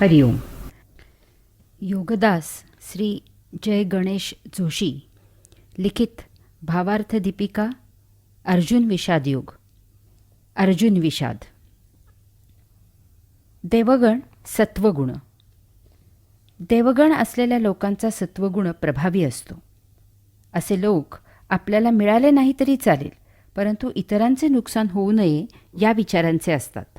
हरिओम. योगदास श्री जय गणेश जोशी लिखित भावार्थ दीपिका अर्जुन विषाद योग. अर्जुन विषाद. देवगण सत्वगुण. देवगण असलेल्या लोकांचा सत्वगुण प्रभावी असतो. असे लोक आपल्याला मिळाले नाही तरी चालेल, परंतु इतरांचे नुकसान होऊ नये या विचारांचे असतात.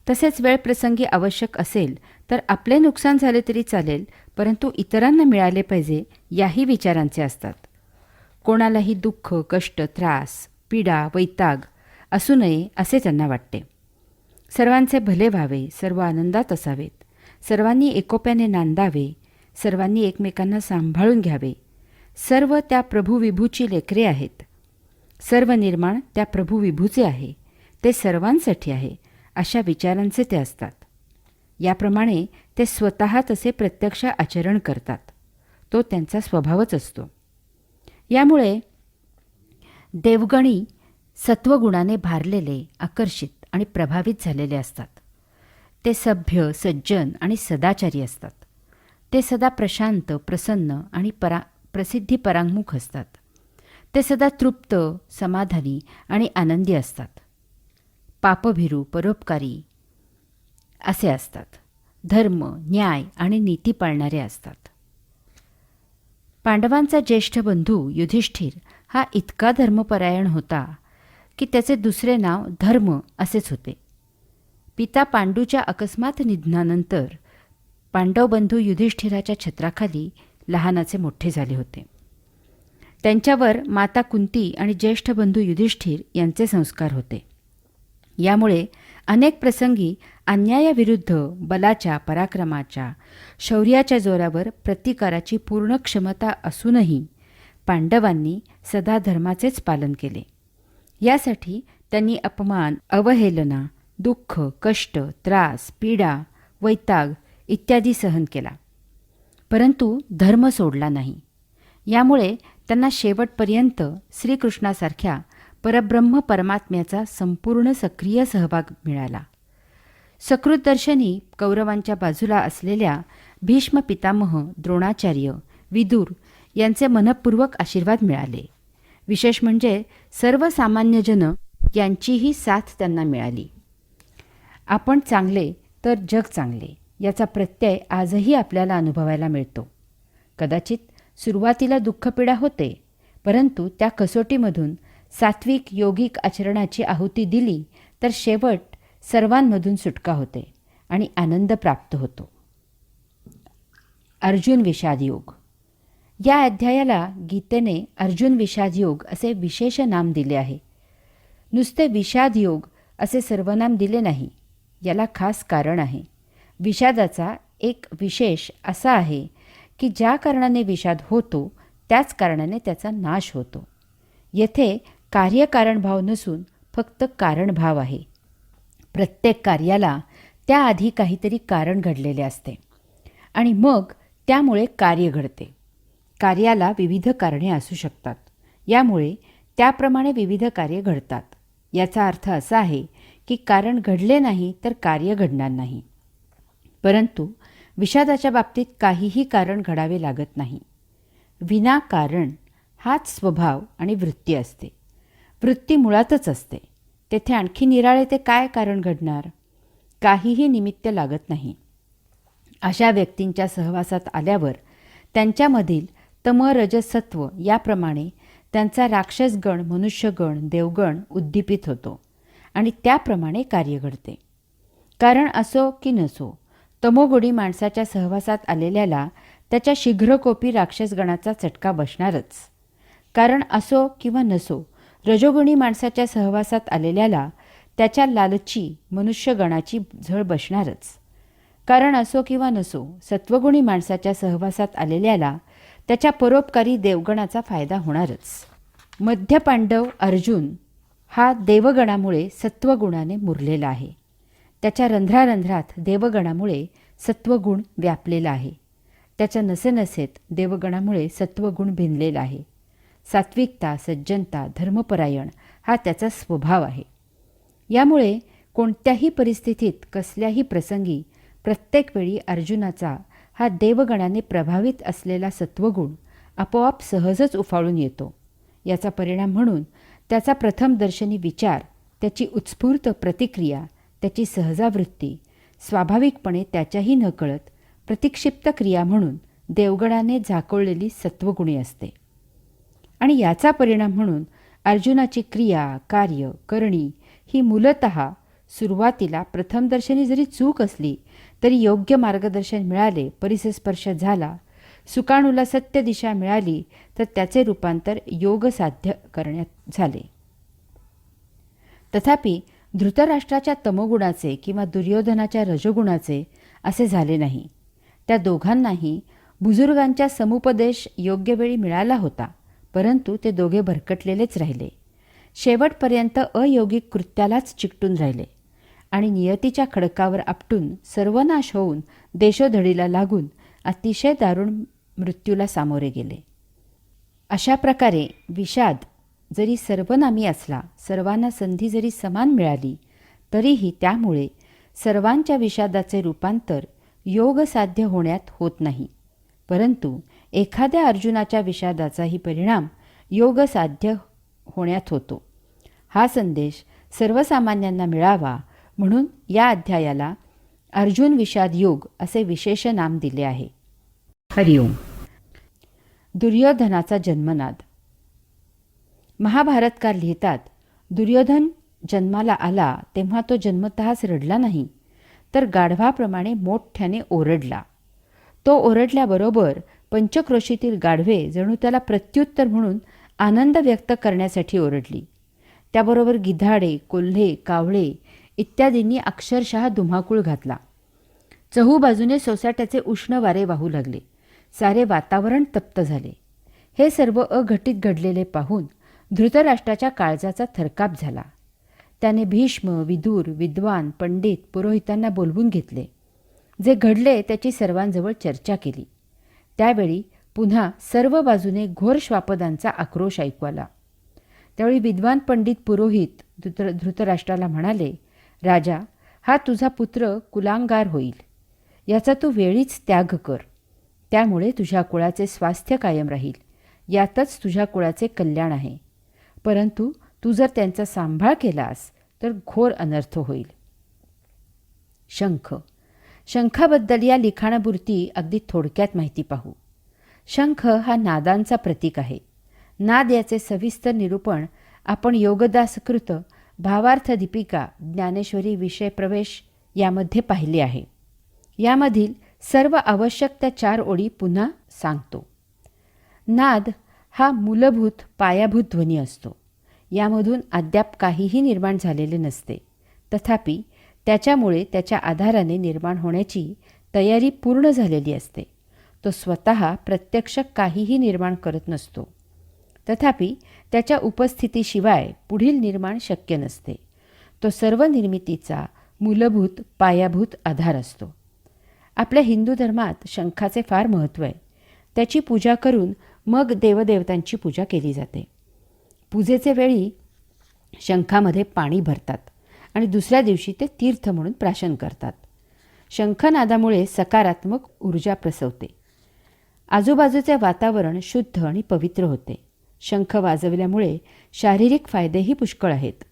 तसेच वेळ प्रसंगी आवश्यक असेल तर आपले नुकसान झाले तरी चालेल, परंतु इतरांना मिळाले पाहिजे याही विचारांचे असतात. कोणालाही दुःख, कष्ट, त्रास, पीडा, वैताग असू नये असे त्यांना वाटते. सर्वांचे भले व्हावे, सर्व आनंदात असावेत, सर्वांनी एकोप्याने नांदावे, सर्वांनी एकमेकांना सांभाळून घ्यावे. सर्व त्या प्रभू विभूची लेकरे आहेत. सर्व निर्माण त्या प्रभू विभूचे आहे. ते सर्वांसाठी आहे अशा विचारांचे ते असतात. याप्रमाणे ते स्वतः तसे प्रत्यक्ष आचरण करतात. तो त्यांचा स्वभावच असतो. यामुळे देवगणी सत्वगुणाने भारलेले, आकर्षित आणि प्रभावित झालेले असतात. ते सभ्य, सज्जन आणि सदाचारी असतात. ते सदा प्रशांत, प्रसन्न आणि प्रसिद्धी परांगमुख असतात. ते सदा तृप्त, समाधानी आणि आनंदी असतात. पापभीरू, परोपकारी असे असतात. धर्म, न्याय आणि नीती पाळणारे असतात. पांडवांचा ज्येष्ठ बंधू युधिष्ठिर हा इतका धर्मपरायण होता की त्याचे दुसरे नाव धर्म असेच होते. पिता पांडूच्या अकस्मात निधनानंतर पांडव बंधू युधिष्ठिराच्या छत्राखाली लहानाचे मोठे झाले होते. त्यांच्यावर माता कुंती आणि ज्येष्ठ बंधू युधिष्ठिर यांचे संस्कार होते. यामुळे अनेक प्रसंगी अन्यायाविरुद्ध बलाच्या, पराक्रमाच्या, शौर्याच्या जोरावर प्रतिकाराची पूर्ण क्षमता असूनही पांडवांनी सदा धर्माचेच पालन केले. यासाठी त्यांनी अपमान, अवहेलना, दुःख, कष्ट, त्रास, पीडा, वैताग इत्यादी सहन केला, परंतु धर्म सोडला नाही. यामुळे त्यांना शेवटपर्यंत श्रीकृष्णासारख्या परब्रह्म परमात्म्याचा संपूर्ण सक्रिय सहभाग मिळाला. सकृतदर्शनी कौरवांच्या बाजूला असलेल्या भीष्म पितामह, द्रोणाचार्य, विदुर यांचे मनःपूर्वक आशीर्वाद मिळाले. विशेष म्हणजे सर्वसामान्यजन यांचीही साथ त्यांना मिळाली. आपण चांगले तर जग चांगले याचा प्रत्यय आजही आपल्याला अनुभवायला मिळतो. कदाचित सुरुवातीला दुःखपीडा होते, परंतु त्या कसोटीमधून सात्विक योगिक आचरणाची आहुती दिली तर शेवट सर्वांमधून सुटका होते आणि आनंद प्राप्त होतो. अर्जुन विषाद योग. या अध्यायाला गीतेने अर्जुन विषाद योग असे विशेष नाम दिले आहे. नुसते विषाद योग असे सर्वनाम दिले नाही. याला खास कारण आहे. विषादाचा एक विशेष असा आहे की ज्या कारणाने विषाद होतो त्याच कारणाने त्याचा नाश होतो. येथे कार्यकारणभाव नसून फक्त कारणभाव आहे. प्रत्येक कार्याला त्याआधी काहीतरी कारण घडलेले असते आणि मग त्यामुळे कार्य घडते. कार्याला विविध कारणे असू शकतात. यामुळे त्याप्रमाणे विविध कार्य घडतात. याचा अर्थ असा आहे की कारण घडले नाही तर कार्य घडणार नाही. परंतु विषादाच्या बाबतीत काहीही कारण घडावे लागत नाही. विनाकारण हाच स्वभाव आणि वृत्ती असते. वृत्ती मुळातच असते. तेथे आणखी निराळे ते काय कारण घडणार? काहीही निमित्त लागत नाही. अशा व्यक्तींच्या सहवासात आल्यावर त्यांच्यामधील तम, रजस, सत्व याप्रमाणे त्यांचा राक्षसगण, मनुष्यगण, देवगण उद्दीपित होतो आणि त्याप्रमाणे कार्य घडते. कारण असो की नसो, तमोगुणी माणसाच्या सहवासात आलेल्याला त्याच्या शीघ्रकोपी राक्षसगणाचा चटका बसणारच. कारण असो किंवा नसो, रजोगुणी माणसाच्या सहवासात आलेल्याला त्याच्या लालची मनुष्यगणाची झळ बसणारच. कारण असो किंवा नसो, सत्वगुणी माणसाच्या सहवासात आलेल्याला त्याच्या परोपकारी देवगणाचा फायदा होणारच. मध्य पांडव अर्जुन हा देवगणामुळे सत्वगुणाने मुरलेला आहे. त्याच्या रंध्रारंध्रात देवगणामुळे सत्वगुण व्यापलेला आहे. त्याच्या नसेनसेत देवगणामुळे सत्वगुण भिनलेला आहे. सात्विकता, सज्जनता, धर्मपरायण हा त्याचा स्वभाव आहे. यामुळे कोणत्याही परिस्थितीत, कसल्याही प्रसंगी प्रत्येक वेळी अर्जुनाचा हा देवगणाने प्रभावित असलेला सत्वगुण आपोआप सहजच उफाळून येतो. याचा परिणाम म्हणून त्याचा प्रथमदर्शनी विचार, त्याची उत्स्फूर्त प्रतिक्रिया, त्याची सहजावृत्ती स्वाभाविकपणे त्याच्याही नकळत प्रतिक्षिप्त क्रिया म्हणून देवगणाने झाकोळलेली सत्वगुणी असते. आणि याचा परिणाम म्हणून अर्जुनाची क्रिया, कार्य, करणी ही मूलतः सुरुवातीला प्रथमदर्शनी जरी चूक असली तरी योग्य मार्गदर्शन मिळाले, परिसस्पर्श झाला, सुकाणूला सत्य दिशा मिळाली तर त्याचे रूपांतर योग साध्य करण्यात झाले. तथापि धृतराष्ट्राच्या तमोगुणाचे किंवा दुर्योधनाच्या रजोगुणाचे असे झाले नाही. त्या दोघांनाही बुजुर्गांच्या समुपदेश योग्य वेळी मिळाला होता, परंतु ते दोघे भरकटलेलेच राहिले. शेवटपर्यंत अयौगिक कृत्यालाच चिकटून राहिले आणि नियतीच्या खडकावर आपटून सर्वनाश होऊन देशोधडीला लागून अतिशय दारुण मृत्यूला सामोरे गेले. अशा प्रकारे विषाद जरी सर्वनामी असला, सर्वांना संधी जरी समान मिळाली, तरीही त्यामुळे सर्वांच्या विषादाचे रूपांतर योग साध्य होण्यात होत नाही, परंतु एखाद्या अर्जुनाच्या विषादाचाही परिणाम योग साध्य होण्यात होतो. हा संदेश सर्वसामान्यांना मिळावा म्हणून या अध्यायाला अर्जुन विषाद योग असे विशेष नाम दिले आहे. हरिओम. दुर्योधनाचा जन्मनाद. महाभारतकार लिहितात, दुर्योधन जन्माला आला तेव्हा तो जन्मतःच रडला नाही, तर गाढवाप्रमाणे मोठ्याने ओरडला. तो ओरडल्याबरोबर पंचक्रोशीतील गाढवे जणू त्याला प्रत्युत्तर म्हणून आनंद व्यक्त करण्यासाठी ओरडली. त्याबरोबर गिधाडे, कोल्हे, कावळे इत्यादींनी अक्षरशः धुमाकूळ घातला. चहूबाजूने सोसाट्याचे उष्ण वारे वाहू लागले. सारे वातावरण तप्त झाले. हे सर्व अघटित घडलेले पाहून धृतराष्ट्राच्या काळजाचा थरकाप झाला. त्याने भीष्म, विदुर, विद्वान, पंडित, पुरोहितांना बोलवून घेतले. जे घडले त्याची सर्वांजवळ चर्चा केली. त्यावेळी पुन्हा सर्व बाजूने घोर श्वापदांचा आक्रोश ऐकू आला. त्यावेळी विद्वान पंडित पुरोहित धृतराष्ट्राला म्हणाले, राजा, हा तुझा पुत्र कुलांगार होईल. याचा तू वेळीच त्याग कर. त्यामुळे तुझ्या कुळाचे स्वास्थ्य कायम राहील. यातच तुझ्या कुळाचे कल्याण आहे. परंतु तू जर त्यांचा सांभाळ केलास तर घोर अनर्थ होईल. शंख. शंखाबद्दल या लिखाणापुरती अगदी थोडक्यात माहिती पाहू. शंख हा नादांचा प्रतीक आहे. नाद याचे सविस्तर निरूपण आपण योगदासकृत भावार्थ दीपिका ज्ञानेश्वरी विषय प्रवेश यामध्ये पाहिले आहे. यामधील सर्व आवश्यक त्या 4 ओळी पुन्हा सांगतो. नाद हा मूलभूत पायाभूत ध्वनी असतो. यामधून अद्याप काहीही निर्माण झालेले नसते. तथापि त्याच्यामुळे त्याच्या आधाराने निर्माण होण्याची तयारी पूर्ण झालेली असते. तो स्वतः प्रत्यक्ष काहीही निर्माण करत नसतो. तथापि त्याच्या उपस्थितीशिवाय पुढील निर्माण शक्य नसते. तो सर्व निर्मितीचा मूलभूत पायाभूत आधार असतो. आपल्या हिंदू धर्मात शंखाचे फार महत्त्व आहे. त्याची पूजा करून मग देवदेवतांची पूजा केली जाते. पूजेचे वेळी शंखामध्ये पाणी भरतात आणि दुसऱ्या दिवशी ते तीर्थ म्हणून प्राशन करतात. शंखनादामुळे सकारात्मक ऊर्जा प्रसवते. आजूबाजूचे वातावरण शुद्ध आणि पवित्र होते. शंख वाजवल्यामुळे शारीरिक फायदेही पुष्कळ आहेत.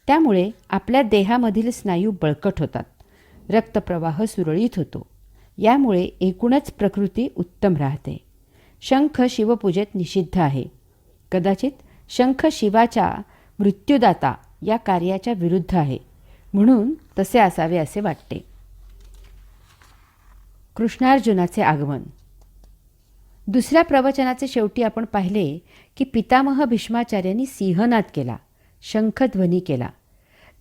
त्यामुळे आपल्या देहामधील स्नायू बळकट होतात. रक्तप्रवाह सुरळीत होतो. यामुळे एकूणच प्रकृती उत्तम राहते. शंख शिवपूजेत निषिद्ध आहे. कदाचित शंख शिवाच्या मृत्युदाता या कार्याच्या विरुद्ध आहे, म्हणून तसे असावे असे वाटते. कृष्णार्जुनाचे आगमन. दुसऱ्या प्रवचनाचे शेवटी आपण पाहिले की पितामह भीष्माचार्यांनी सिंहनाद केला, शंखध्वनी केला.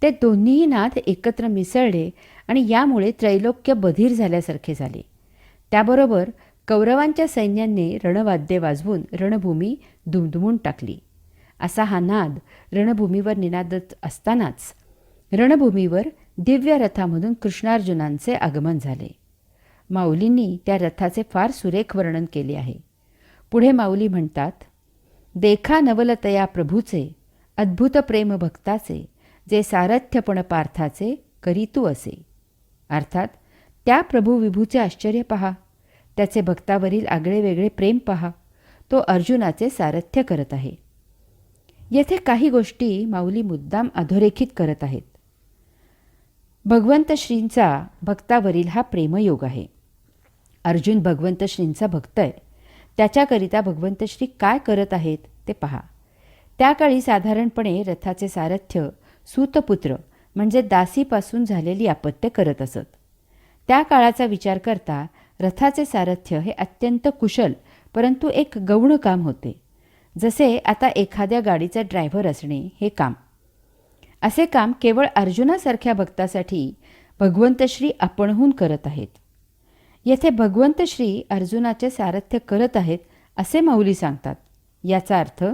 ते दोन्हीही नाद एकत्र मिसळले आणि यामुळे त्रैलोक्य बधीर झाल्यासारखे झाले. त्याबरोबर कौरवांच्या सैन्याने रणवाद्ये वाजवून रणभूमी दुमदुमून टाकली. असा हा नाद रणभूमीवर निनादत असतानाच रणभूमीवर दिव्य रथामधून कृष्णार्जुनांचे आगमन झाले. माऊलींनी त्या रथाचे फार सुरेख वर्णन केले आहे. पुढे माऊली म्हणतात, देखा नवलतया प्रभूचे अद्भुत प्रेम भक्ताचे, जे सारथ्यपण पार्थाचे करीतू असे. अर्थात त्या प्रभू विभूचे आश्चर्य पहा, त्याचे भक्तावरील आगळेवेगळे प्रेम पहा. तो अर्जुनाचे सारथ्य करत आहे. येथे काही गोष्टी माऊली मुद्दाम अधोरेखित करत आहेत. भगवंत श्रींचा भक्तावरील हा प्रेमयोग आहे. अर्जुन भगवंत श्रींचा भक्त आहे. त्याच्याकरिता भगवंत श्री काय करत आहेत ते पहा. त्या काळी साधारणपणे रथाचे सारथ्य सूतपुत्र म्हणजे दासीपासून झालेली अपत्य करत असत. त्या काळाचा विचार करता रथाचे सारथ्य हे अत्यंत कुशल परंतु एक गौण काम होते. जसे आता एखाद्या गाडीचा ड्रायव्हर असणे हे काम. असे काम केवळ अर्जुनासारख्या भक्तासाठी भगवंत श्री आपणहून करत आहेत. येथे भगवंत श्री अर्जुनाचे सारथ्य करत आहेत असे माऊली सांगतात. याचा अर्थ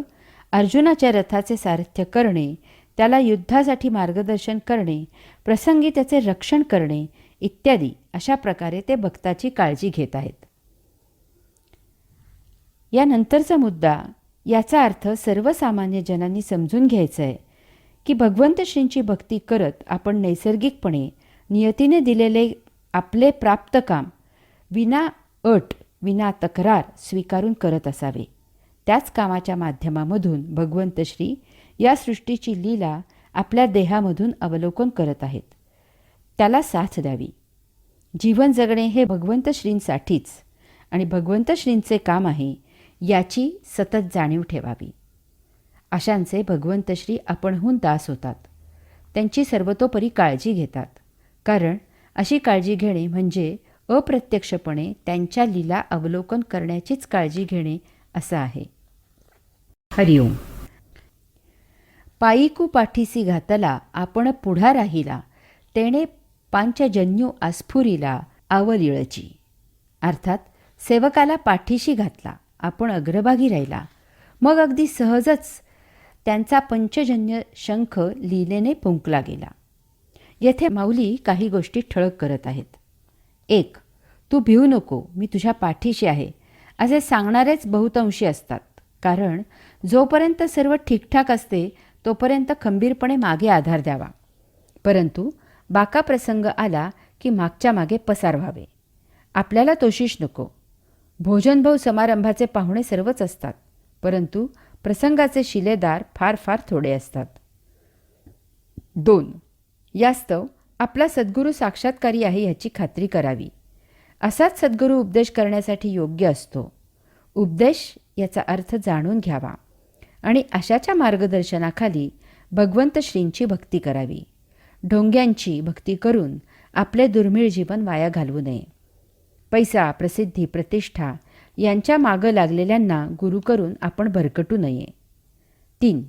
अर्जुनाच्या रथाचे सारथ्य करणे, त्याला युद्धासाठी मार्गदर्शन करणे, प्रसंगी त्याचे रक्षण करणे इत्यादी अशा प्रकारे ते भक्ताची काळजी घेत आहेत. यानंतरचा मुद्दा, याचा अर्थ सर्वसामान्य जनांनी समजून घ्यायचा आहे की भगवंत श्रींची भक्ती करत आपण नैसर्गिकपणे नियतीने दिलेले आपले प्राप्त काम विना अट विना तक्रार स्वीकारून करत असावे. त्याच कामाच्या माध्यमामधून भगवंत श्री या सृष्टीची लीला आपल्या देहामधून अवलोकन करत आहेत. त्याला साथ द्यावी. जीवन जगणे हे भगवंत श्रींसाठीच आणि भगवंत श्रींचे काम आहे याची सतत जाणीव ठेवावी. अशांचे भगवंत श्री आपणहून दास होतात. त्यांची सर्वतोपरी काळजी घेतात. कारण अशी काळजी घेणे म्हणजे अप्रत्यक्षपणे त्यांच्या लीला अवलोकन करण्याचीच काळजी घेणे असं आहे. हरिओम. पायीकू पाठीसी घातला आपण पुढा राहिला, तेणे पांचजन्यू आस्फुरिला आवलिळची. अर्थात सेवकाला पाठीशी घातला, आपण अग्रभागी राहिला, मग अगदी सहजच त्यांचा पंचजन्य शंख लीलेने फुंकला गेला. येथे माऊली काही गोष्टी ठळक करत आहेत. 1. तू भिवू नको, मी तुझ्या पाठीशी आहे असे सांगणारेच बहुतांशी असतात. कारण जोपर्यंत सर्व ठीकठाक असते तोपर्यंत खंबीरपणे मागे आधार द्यावा. परंतु बाका प्रसंग आला की मागच्या मागे पसार व्हावे. आपल्याला तोशिष नको. भोजनभाऊ समारंभाचे पाहुणे सर्वच असतात, परंतु प्रसंगाचे शिलेदार फार फार थोडे असतात. 2. यास्तव आपला सद्गुरू साक्षात्कारी आहे याची खात्री करावी. असाच सद्गुरू उपदेश करण्यासाठी योग्य असतो. उपदेश याचा अर्थ जाणून घ्यावा आणि अशाच्या मार्गदर्शनाखाली भगवंत श्रींची भक्ती करावी. ढोंग्यांची भक्ती करून आपले दुर्मिळ जीवन वाया घालवू नये. पैसा, प्रसिद्धी, प्रतिष्ठा यांच्या मागं लागलेल्यांना गुरु करून आपण भरकटू नये. 3.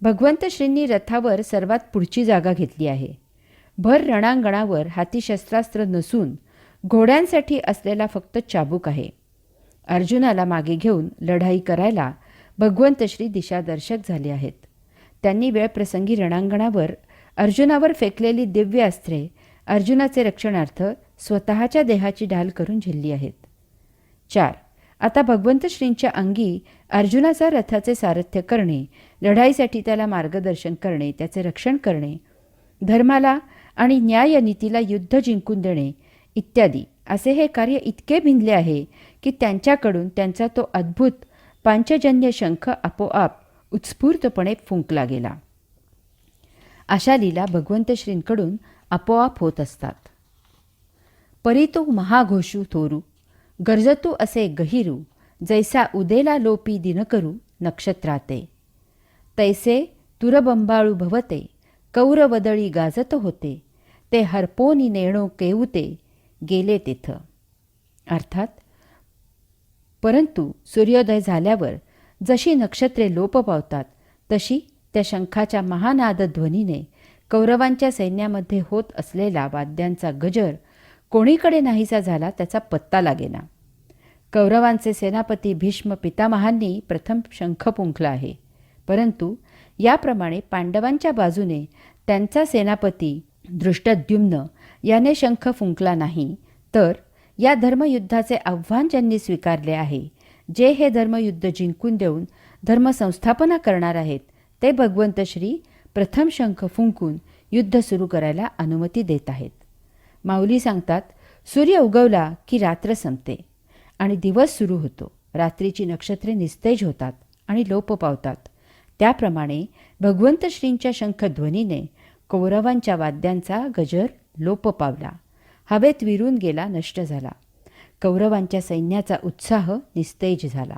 भगवंत श्रींनी रथावर सर्वात पुढची जागा घेतली आहे. भर रणांगणावर हाती शस्त्रास्त्र नसून घोड्यांसाठी असलेला फक्त चाबूक आहे. अर्जुनाला मागे घेऊन लढाई करायला भगवंत श्री दिशादर्शक झाले आहेत. त्यांनी वेळप्रसंगी रणांगणावर अर्जुनावर फेकलेली दिव्य अस्त्रे अर्जुनाचे रक्षणार्थ स्वतःच्या देहाची ढाल करून झेलली आहेत. 4. आता भगवंत श्रींच्या अंगी अर्जुनाचा रथाचे सारथ्य करणे, लढाईसाठी त्याला मार्गदर्शन करणे, त्याचे रक्षण करणे, धर्माला आणि न्यायनीतीला युद्ध जिंकून देणे इत्यादी असे हे कार्य इतके भिनले आहे की त्यांच्याकडून त्यांचा तो अद्भुत पांचजन्य शंख आपोआप उत्स्फूर्तपणे फुंकला गेला. अशा लीला भगवंत श्रींकडून आपोआप होत असतात. परितू महाघोषू थोरू, गरजतू असे गहिरू, जैसा उदेला लोपी दिनकरू नक्षत्राते. तैसे तुरबंबाळू भवते, कौरवदळी गाजत होते, ते हरपोनी नेणो केऊते, गेले तेथ. अर्थात परंतु सूर्योदय झाल्यावर जशी नक्षत्रे लोप पावतात तशी त्या शंखाच्या महानाद ध्वनीने कौरवांच्या सैन्यामध्ये होत असलेला वाद्यांचा गजर कोणीकडे नाहीसा झाला त्याचा पत्ता लागेना. कौरवांचे सेनापती भीष्म पितामहांनी प्रथम शंख फुंकला आहे, परंतु याप्रमाणे पांडवांच्या बाजूने त्यांचा सेनापती दृष्टद्युम्न याने शंख फुंकला नाही. तर या धर्मयुद्धाचे आव्हान ज्यांनी स्वीकारले आहे, जे हे धर्मयुद्ध जिंकून देऊन धर्मसंस्थापना करणार आहेत, ते भगवंत श्री प्रथम शंख फुंकून युद्ध सुरू करायला अनुमती देत आहेत. माऊली सांगतात, सूर्य उगवला की रात्र संपते आणि दिवस सुरू होतो. रात्रीची नक्षत्रे निस्तेज होतात आणि लोप पावतात. त्याप्रमाणे भगवंत श्रींच्या शंखध्वनीने कौरवांच्या वाद्यांचा गजर लोप पावला, हवेत विरून गेला, नष्ट झाला. कौरवांच्या सैन्याचा उत्साह निस्तेज झाला.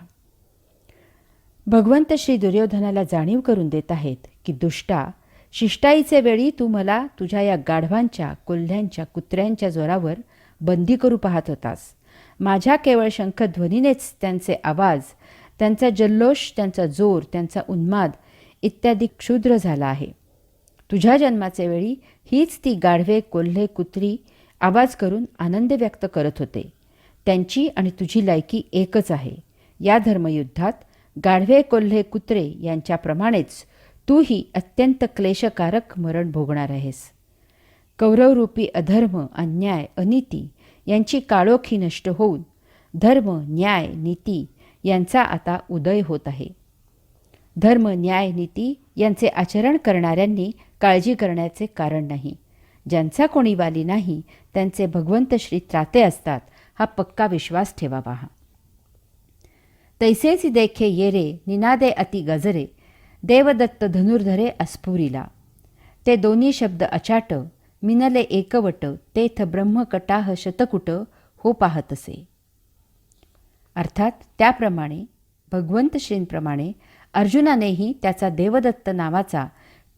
भगवंत श्री दुर्योधनाला जाणीव करून देत आहेत की दुष्टा, शिष्टाईचे वेळी तू मला तुझ्या या गाढवांच्या, कोल्ह्यांच्या, कुत्र्यांच्या जोरावर बंदी करू पाहत होतास. माझ्या केवळ शंखध्वनीनेच त्यांचे आवाज, त्यांचा जल्लोष, त्यांचा जोर, त्यांचा उन्माद इत्यादी क्षुद्र झाला आहे. तुझ्या जन्माचे वेळी हीच ती गाढवे, कोल्हे, कुत्री आवाज करून आनंद व्यक्त करत होते. त्यांची आणि तुझी लायकी एकच आहे. या धर्मयुद्धात गाढवे, कोल्हे, कुत्रे यांच्याप्रमाणेच तूही अत्यंत क्लेशकारक मरण भोगणार आहेस. कौरवरूपी अधर्म, अन्याय, अनिती यांची काळोखी नष्ट होऊन धर्म, न्याय, नीती यांचा आता उदय होत आहे. धर्म, न्याय, नीती यांचे आचरण करणाऱ्यांनी काळजी करण्याचे कारण नाही. ज्यांचा कोणी वाली नाही त्यांचे भगवंत श्री त्राते असतात, हा पक्का विश्वास ठेवावा. तैसेच देखे येरे निनादे अति गजरे, देवदत्त धनुर्धरे अस्फुरिला. ते दोन्ही शब्द अचाट, मिनले एकवट, तेथ ब्रह्मकटाह शतकुट हो पाहतसे. अर्थात त्याप्रमाणे भगवंत श्रींप्रमाणे अर्जुनानेही त्याचा देवदत्त नावाचा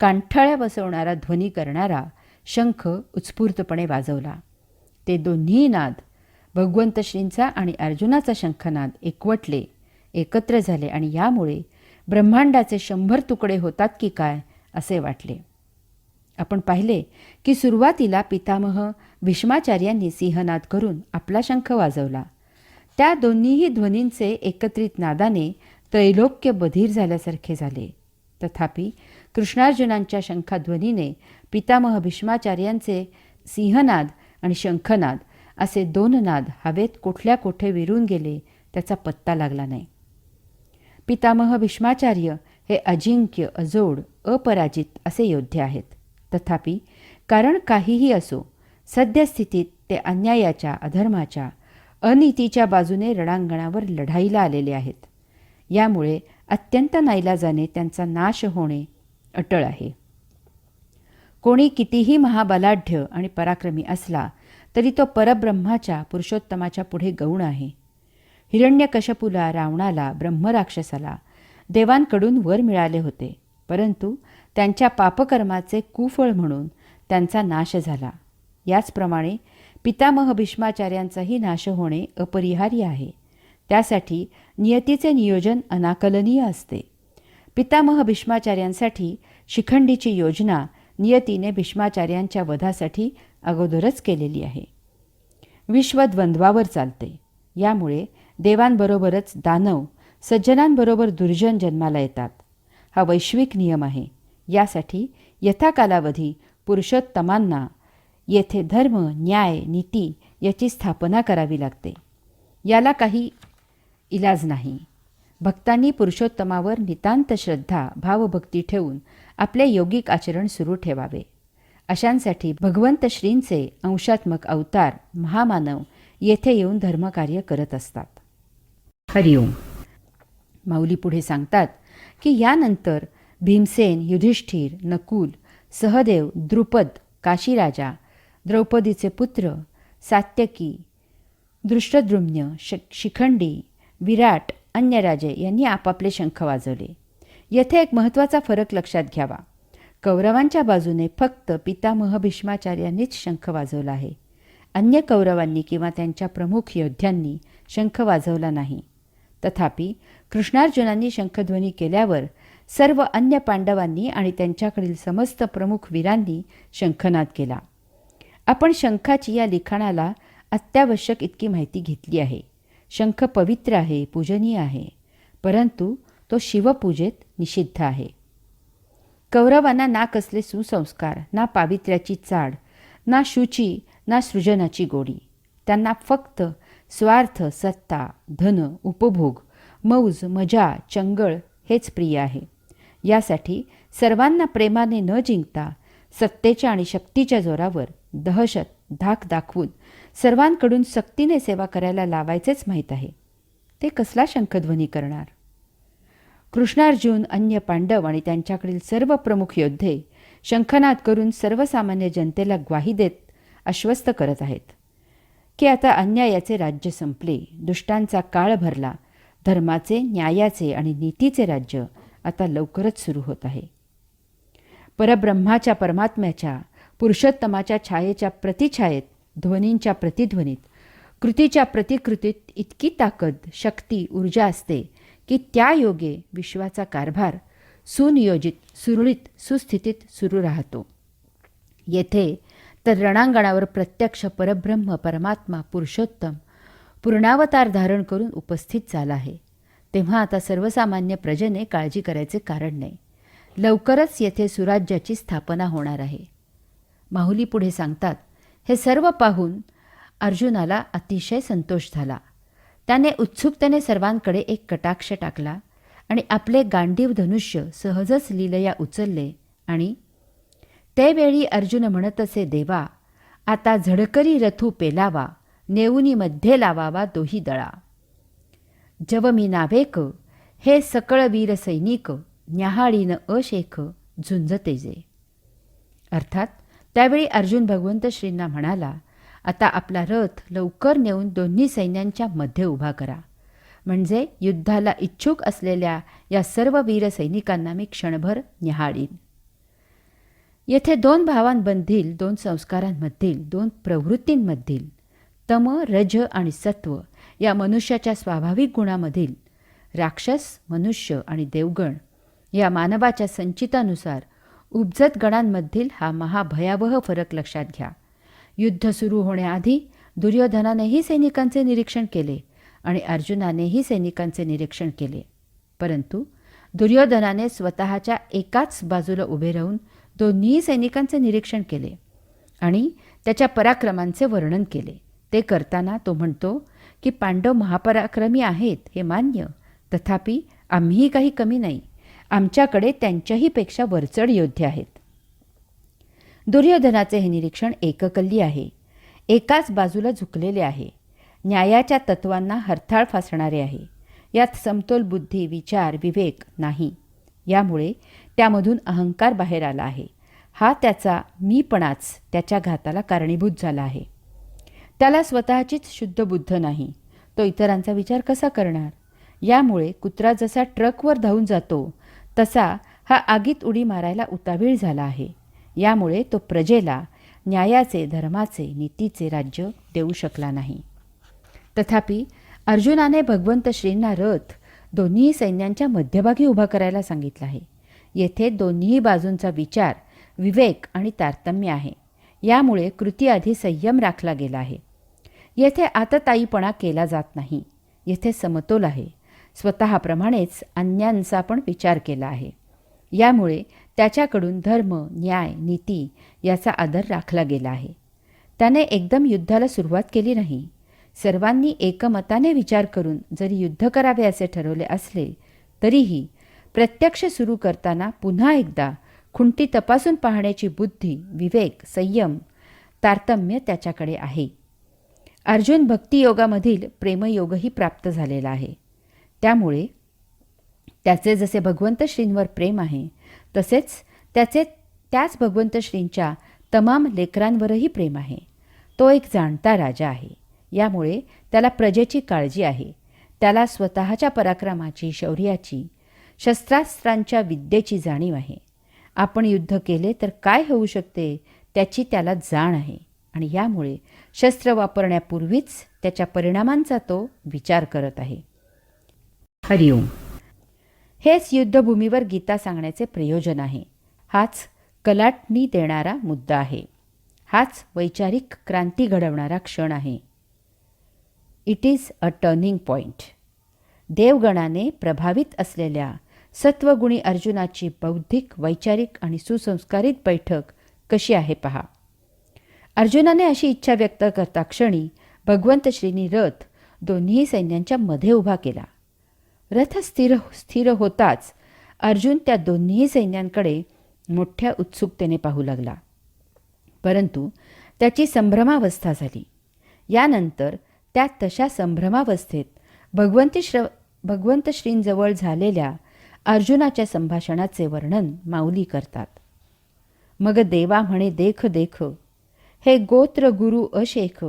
कांठळ्या बसवणारा ध्वनी करणारा शंख उत्स्फूर्तपणे वाजवला. ते दोन्ही नाद, भगवंत श्रींचा आणि अर्जुनाचा शंखनाद एकवटले, एकत्र झाले आणि यामुळे ब्रह्मांडाचे 100 तुकडे होतात की काय असे वाटले. आपण पाहिले की सुरुवातीला पितामह भीष्माचार्यांनी सिंहनाद करून आपला शंख वाजवला. त्या दोन्हीही ध्वनींचे एकत्रित नादाने त्रैलोक्य बधीर झाल्यासारखे झाले. तथापि कृष्णार्जुनांच्या शंखाध्वनीने पितामह भीष्माचार्यांचे सिंहनाद आणि शंखनाद असे 2 नाद हवेत कुठल्या कोठे विरून गेले त्याचा पत्ता लागला नाही. पितामह भीष्माचार्य हे अजिंक्य, अजोड, अपराजित असे योद्धे आहेत. तथापि कारण काहीही असो, सद्यस्थितीत ते अन्यायाच्या, अधर्माच्या, अनीतीच्या बाजूने रणांगणावर लढाईला आलेले आहेत. यामुळे अत्यंत नाईलाजाने त्यांचा नाश होणे अटळ आहे. कोणी कितीही महाबलाढ्य आणि पराक्रमी असला तरी तो परब्रह्माच्या, पुरुषोत्तमाच्या पुढे गौण आहे. हिरण्यकशपुला, रावणाला, ब्रह्मराक्षसाला देवांकडून वर मिळाले होते, परंतु त्यांच्या पापकर्माचे कुफळ म्हणून त्यांचा नाश झाला. याचप्रमाणे पितामह भीष्माचार्यांचाही नाश होणे अपरिहार्य आहे. त्यासाठी नियतीचे नियोजन अनाकलनीय असते. पितामह भीष्माचार्यांसाठी शिखंडीची योजना नियतीने भीष्माचार्यांच्या वधासाठी अगोदरच केलेली आहे. विश्व द्वंद्वावर चालते. यामुळे देवांबरोबरच दानव, सज्जनांबरोबर दुर्जन जन्माला येतात. हा वैश्विक नियम आहे. यासाठी यथाकालावधी पुरुषोत्तमांना येथे धर्म, न्याय, नीती याची स्थापना करावी लागते. याला काही इलाज नाही. भक्तांनी पुरुषोत्तमावर नितांत श्रद्धा, भावभक्ती ठेवून आपले योगिक आचरण सुरू ठेवावे. अशांसाठी भगवंत श्रींचे अंशात्मक अवतार महामानव येथे येऊन धर्मकार्य करत असतात. हरिओम. माऊली पुढे सांगतात की यानंतर भीमसेन, युधिष्ठिर, नकुल, सहदेव, द्रुपद, काशीराजा, द्रौपदीचे पुत्र, सात्यकी, दृष्टद्रुम्न, शिखंडी, विराट, अन्य राजे यांनी आपापले शंख वाजवले. येथे एक महत्त्वाचा फरक लक्षात घ्यावा. कौरवांच्या बाजूने फक्त पितामह भीष्माचार्यांनीच शंख वाजवला आहे. अन्य कौरवांनी किंवा त्यांच्या प्रमुख योद्ध्यांनी शंख वाजवला नाही. तथापि कृष्णार्जुनांनी शंखध्वनी केल्यावर सर्व अन्य पांडवांनी आणि त्यांच्याकडील समस्त प्रमुख वीरांनी शंखनाद केला. आपण शंखाची या लिखाणाला अत्यावश्यक इतकी माहिती घेतली आहे. शंख पवित्र आहे, पूजनीय आहे, परंतु तो शिवपूजेत निषिद्ध आहे. कौरवांना ना कसले सुसंस्कार, ना पावित्र्याची चाड, ना शुची, ना सृजनाची गोडी. त्यांना फक्त स्वार्थ, सत्ता, धन, उपभोग, मौज, मजा, चंगळ हेच प्रिय आहे. यासाठी सर्वांना प्रेमाने न जिंकता सत्तेच्या आणि शक्तीच्या जोरावर दहशत, धाक दाखवून सर्वांकडून सक्तीने सेवा करायला लावायचेच माहीत आहे. ते कसला शंखध्वनी करणार? कृष्णार्जुन, अन्य पांडव आणि त्यांच्याकडील सर्व प्रमुख योद्धे शंखनाद करून सर्वसामान्य जनतेला ग्वाही देत आश्वस्त करत आहेत की आता अन्यायाचे राज्य संपले, दुष्टांचा काळ भरला, धर्माचे, न्यायाचे आणि नीतीचे राज्य आता लवकरच सुरू होत आहे. परब्रह्माच्या, परमात्म्याच्या, पुरुषोत्तमाच्या छायेच्या प्रतिछायेत, ध्वनींच्या प्रतिध्वनीत, कृतीच्या प्रतिकृतीत इतकी ताकद, शक्ती, ऊर्जा असते की त्या योगे विश्वाचा कारभार सुनियोजित, सुरळीत, सुस्थितीत सुरू राहतो. येथे तर रणांगणावर प्रत्यक्ष परब्रह्म, परमात्मा, पुरुषोत्तम पूर्णावतार धारण करून उपस्थित झाला आहे. तेव्हा आता सर्वसामान्य प्रजेने काळजी करायचे कारण नाही. लवकरच येथे सुराज्याची स्थापना होणार आहे. माहुली पुढे सांगतात, हे सर्व पाहून अर्जुनाला अतिशय संतोष झाला. त्याने उत्सुकतेने सर्वांकडे एक कटाक्ष टाकला आणि आपले गांडीव धनुष्य सहजच लीलया उचलले आणि त्यावेळी अर्जुन म्हणत असे, देवा, आता झडकरी रथू पेलावा, नेऊनी मध्ये लावावा दोही दळा. जव मी नावेक, हे सकळ वीर सैनिक, न्याहाळीन अशेख झुंज तेजे. अर्थात त्यावेळी अर्जुन भगवंत श्रींना म्हणाला, आता आपला रथ लवकर नेऊन दोन्ही सैन्यांच्या मध्ये उभा करा, म्हणजे युद्धाला इच्छुक असलेल्या या सर्व वीर सैनिकांना मी क्षणभर न्याहाळीन. येथे दोन भावांमधील, दोन संस्कारांमधील, दोन प्रवृत्तींमधील, तम, रज आणि सत्व या मनुष्याच्या स्वाभाविक गुणामधील, राक्षस, मनुष्य आणि देवगण या मानवाच्या संचितानुसार उपजत गणांमधील हा महाभयावह फरक लक्षात घ्या. युद्ध सुरू होण्याआधी दुर्योधनानेही सैनिकांचे निरीक्षण केले आणि अर्जुनानेही सैनिकांचे निरीक्षण केले, परंतु दुर्योधनाने स्वतःच्या एकाच बाजूला उभे राहून दोन्ही सैनिकांचे निरीक्षण केले आणि त्याच्या पराक्रमांचे वर्णन केले. ते करताना तो म्हणतो की पांडव महापराक्रमी आहेत हे मान्य, तथापि आम्हीही काही कमी नाही, आमच्याकडे त्यांच्याही पेक्षा वरचढ योद्धे आहेत. दुर्योधनाचे हे निरीक्षण एककल्ली आहे, एकाच बाजूला झुकलेले आहे, न्यायाच्या तत्वांना हरताळ फासणारे आहे. यात समतोल बुद्धी, विचार, विवेक नाही. यामुळे त्यामधून अहंकार बाहेर आला आहे. हा त्याचा मीपणाच त्याच्या घाताला कारणीभूत झाला आहे. त्याला स्वतःचीच शुद्ध बुद्ध नाही, तो इतरांचा विचार कसा करणार? यामुळे कुत्रा जसा ट्रकवर धावून जातो तसा हा आगीत उडी मारायला उतावीळ झाला आहे. यामुळे तो प्रजेला न्यायाचे, धर्माचे, नीतीचे राज्य देऊ शकला नाही. तथापि अर्जुनाने भगवंत श्रींना रथ दोन्ही सैन्यांच्या मध्यभागी उभा करायला सांगितला आहे. येथे दोन्ही बाजूंचा विचार, विवेक आणि तारतम्य आहे. यामुळे कृतीआधी संयम राखला गेला आहे. येथे आतताईपणा केला जात नाही. येथे समतोल आहे. स्वतःप्रमाणेच अन्यांचा पण विचार केला आहे. यामुळे त्याच्याकडून धर्म, न्याय, नीती याचा आदर राखला गेला आहे. त्याने एकदम युद्धाला सुरुवात केली नाही. सर्वांनी एकमताने विचार करून जरी युद्ध करावे असे ठरवले असले तरीही प्रत्यक्ष सुरू करताना पुन्हा एकदा खुंटी तपासून पाहण्याची बुद्धी, विवेक, संयम, तारतम्य त्याच्याकडे आहे. अर्जुन भक्तियोगामधील प्रेमयोगही प्राप्त झालेला आहे. त्यामुळे त्याचे जसे भगवंत श्रींवर प्रेम आहे तसेच त्याच भगवंत श्रींच्या तमाम लेकरांवरही प्रेम आहे. तो एक जाणता राजा आहे. यामुळे त्याला प्रजेची काळजी आहे. त्याला स्वतःच्या पराक्रमाची, शौर्याची, शस्त्रास्त्रांच्या विद्येची जाणीव आहे. आपण युद्ध केले तर काय होऊ शकते त्याची त्याला जाण आहे आणि यामुळे शस्त्र वापरण्यापूर्वीच त्याच्या परिणामांचा तो विचार करत आहे. हरिओम. हेच युद्धभूमीवर गीता सांगण्याचे प्रयोजन आहे. हाच कलाटणी देणारा मुद्दा आहे. हाच वैचारिक क्रांती घडवणारा क्षण आहे. It is a turning point. देवगणाने प्रभावित असलेल्या सत्वगुणी अर्जुनाची बौद्धिक, वैचारिक आणि सुसंस्कारित बैठक कशी आहे पहा. अर्जुनाने अशी इच्छा व्यक्त करता क्षणी भगवंत श्रींनी रथ दोन्ही सैन्यांच्या मध्ये उभा केला. रथ स्थिर होताच अर्जुन त्या दोन्ही सैन्यांकडे मोठ्या उत्सुकतेने पाहू लागला. परंतु त्याची संभ्रमावस्था झाली. यानंतर त्या तशा संभ्रमावस्थेत भगवंत श्रींजवळ झालेल्या अर्जुनाच्या संभाषणाचे वर्णन माऊली करतात. मग देवा म्हणे देख देख, हे गोत्र गुरु अशेख,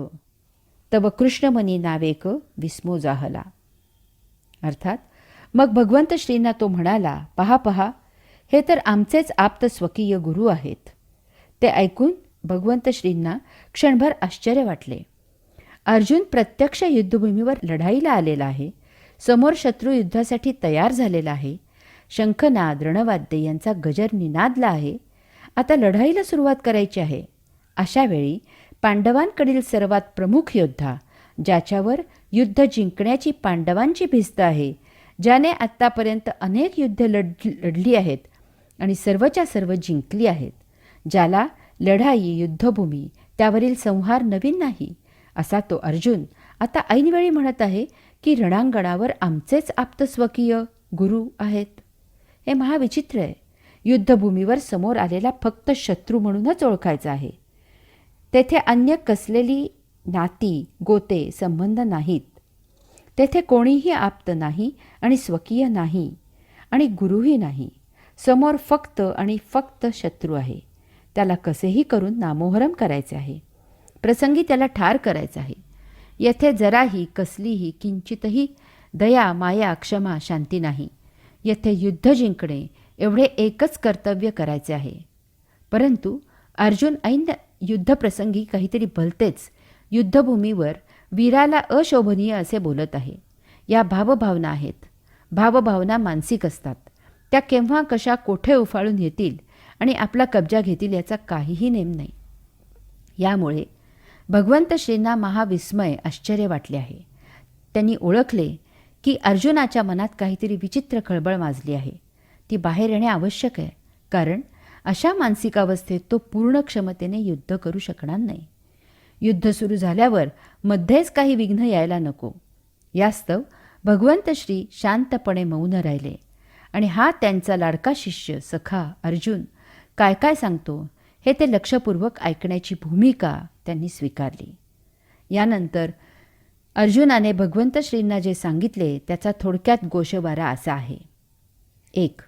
तब कृष्णमनी नावेक विस्मो जाहला. अर्थात मग भगवंत श्रींना तो म्हणाला, पहा पहा, हे तर आमचेच आप्त स्वकीय गुरु आहेत. ते ऐकून भगवंत श्रींना क्षणभर आश्चर्य वाटले. अर्जुन प्रत्यक्ष युद्धभूमीवर लढाईला आलेला आहे. समोर शत्रू युद्धासाठी तयार झालेला आहे. शंखनाद रणवाद्य यांचा गजर निनादला आहे. आता लढाईला सुरुवात करायची आहे. अशा वेळी पांडवांकडील सर्वात प्रमुख योद्धा, ज्याच्यावर युद्ध जिंकण्याची पांडवांची भिस्त आहे, ज्याने आत्तापर्यंत अनेक युद्ध लढली आहेत आणि सर्वच्या सर्व जिंकली आहेत, ज्याला लढाई, युद्धभूमी, त्यावरील संहार नवीन नाही, असा तो अर्जुन आता ऐनवेळी म्हणत आहे की रणांगणावर आमचेच आप्तस्वकीय गुरु आहेत. हे महाविचित्र आहे. युद्धभूमीवर समोर आलेला फक्त शत्रू म्हणूनच ओळखायचा आहे. तेथे अन्य कसलेली नाती, गोते, संबंध नाहीत. तेथे कोणीही आप्त नाही आणि स्वकीय नाही आणि गुरुही नाही. समोर फक्त आणि फक्त शत्रू आहे. त्याला कसेही करून नामोहरम करायचे आहे. प्रसंगी त्याला ठार करायचं आहे. येथे जराही कसलीही किंचितही दया, माया, क्षमा, शांती नाही. येथे युद्ध जिंकणे एवढे एकच कर्तव्य करायचे आहे. परंतु अर्जुन ऐन युद्धप्रसंगी काहीतरी भलतेच युद्धभूमीवर वीराला अशोभनीय असे बोलत आहे. या भावभावना आहेत. भावभावना मानसिक असतात. त्या केव्हा कशा कोठे उफाळून येतील आणि आपला कब्जा घेतील याचा काहीही नेम नाही. यामुळे भगवंत श्रींना महाविस्मय, आश्चर्य वाटले आहे. त्यांनी ओळखले की अर्जुनाच्या मनात काहीतरी विचित्र खळबळ माजली आहे. ती बाहेर येणे आवश्यक आहे, कारण अशा मानसिक अवस्थेत तो पूर्ण क्षमतेने युद्ध करू शकणार नाही. युद्ध सुरू झाल्यावर मध्येच काही विघ्न यायला नको. यास्तव भगवंत श्री शांतपणे मौन राहिले आणि हा त्यांचा लाडका शिष्य सखा अर्जुन काय काय सांगतो हे ते लक्षपूर्वक ऐकण्याची भूमिका त्यांनी स्वीकारली. यानंतर अर्जुनाने भगवंत श्रींना जे सांगितले त्याचा थोडक्यात गोषवारा असा आहे. 1.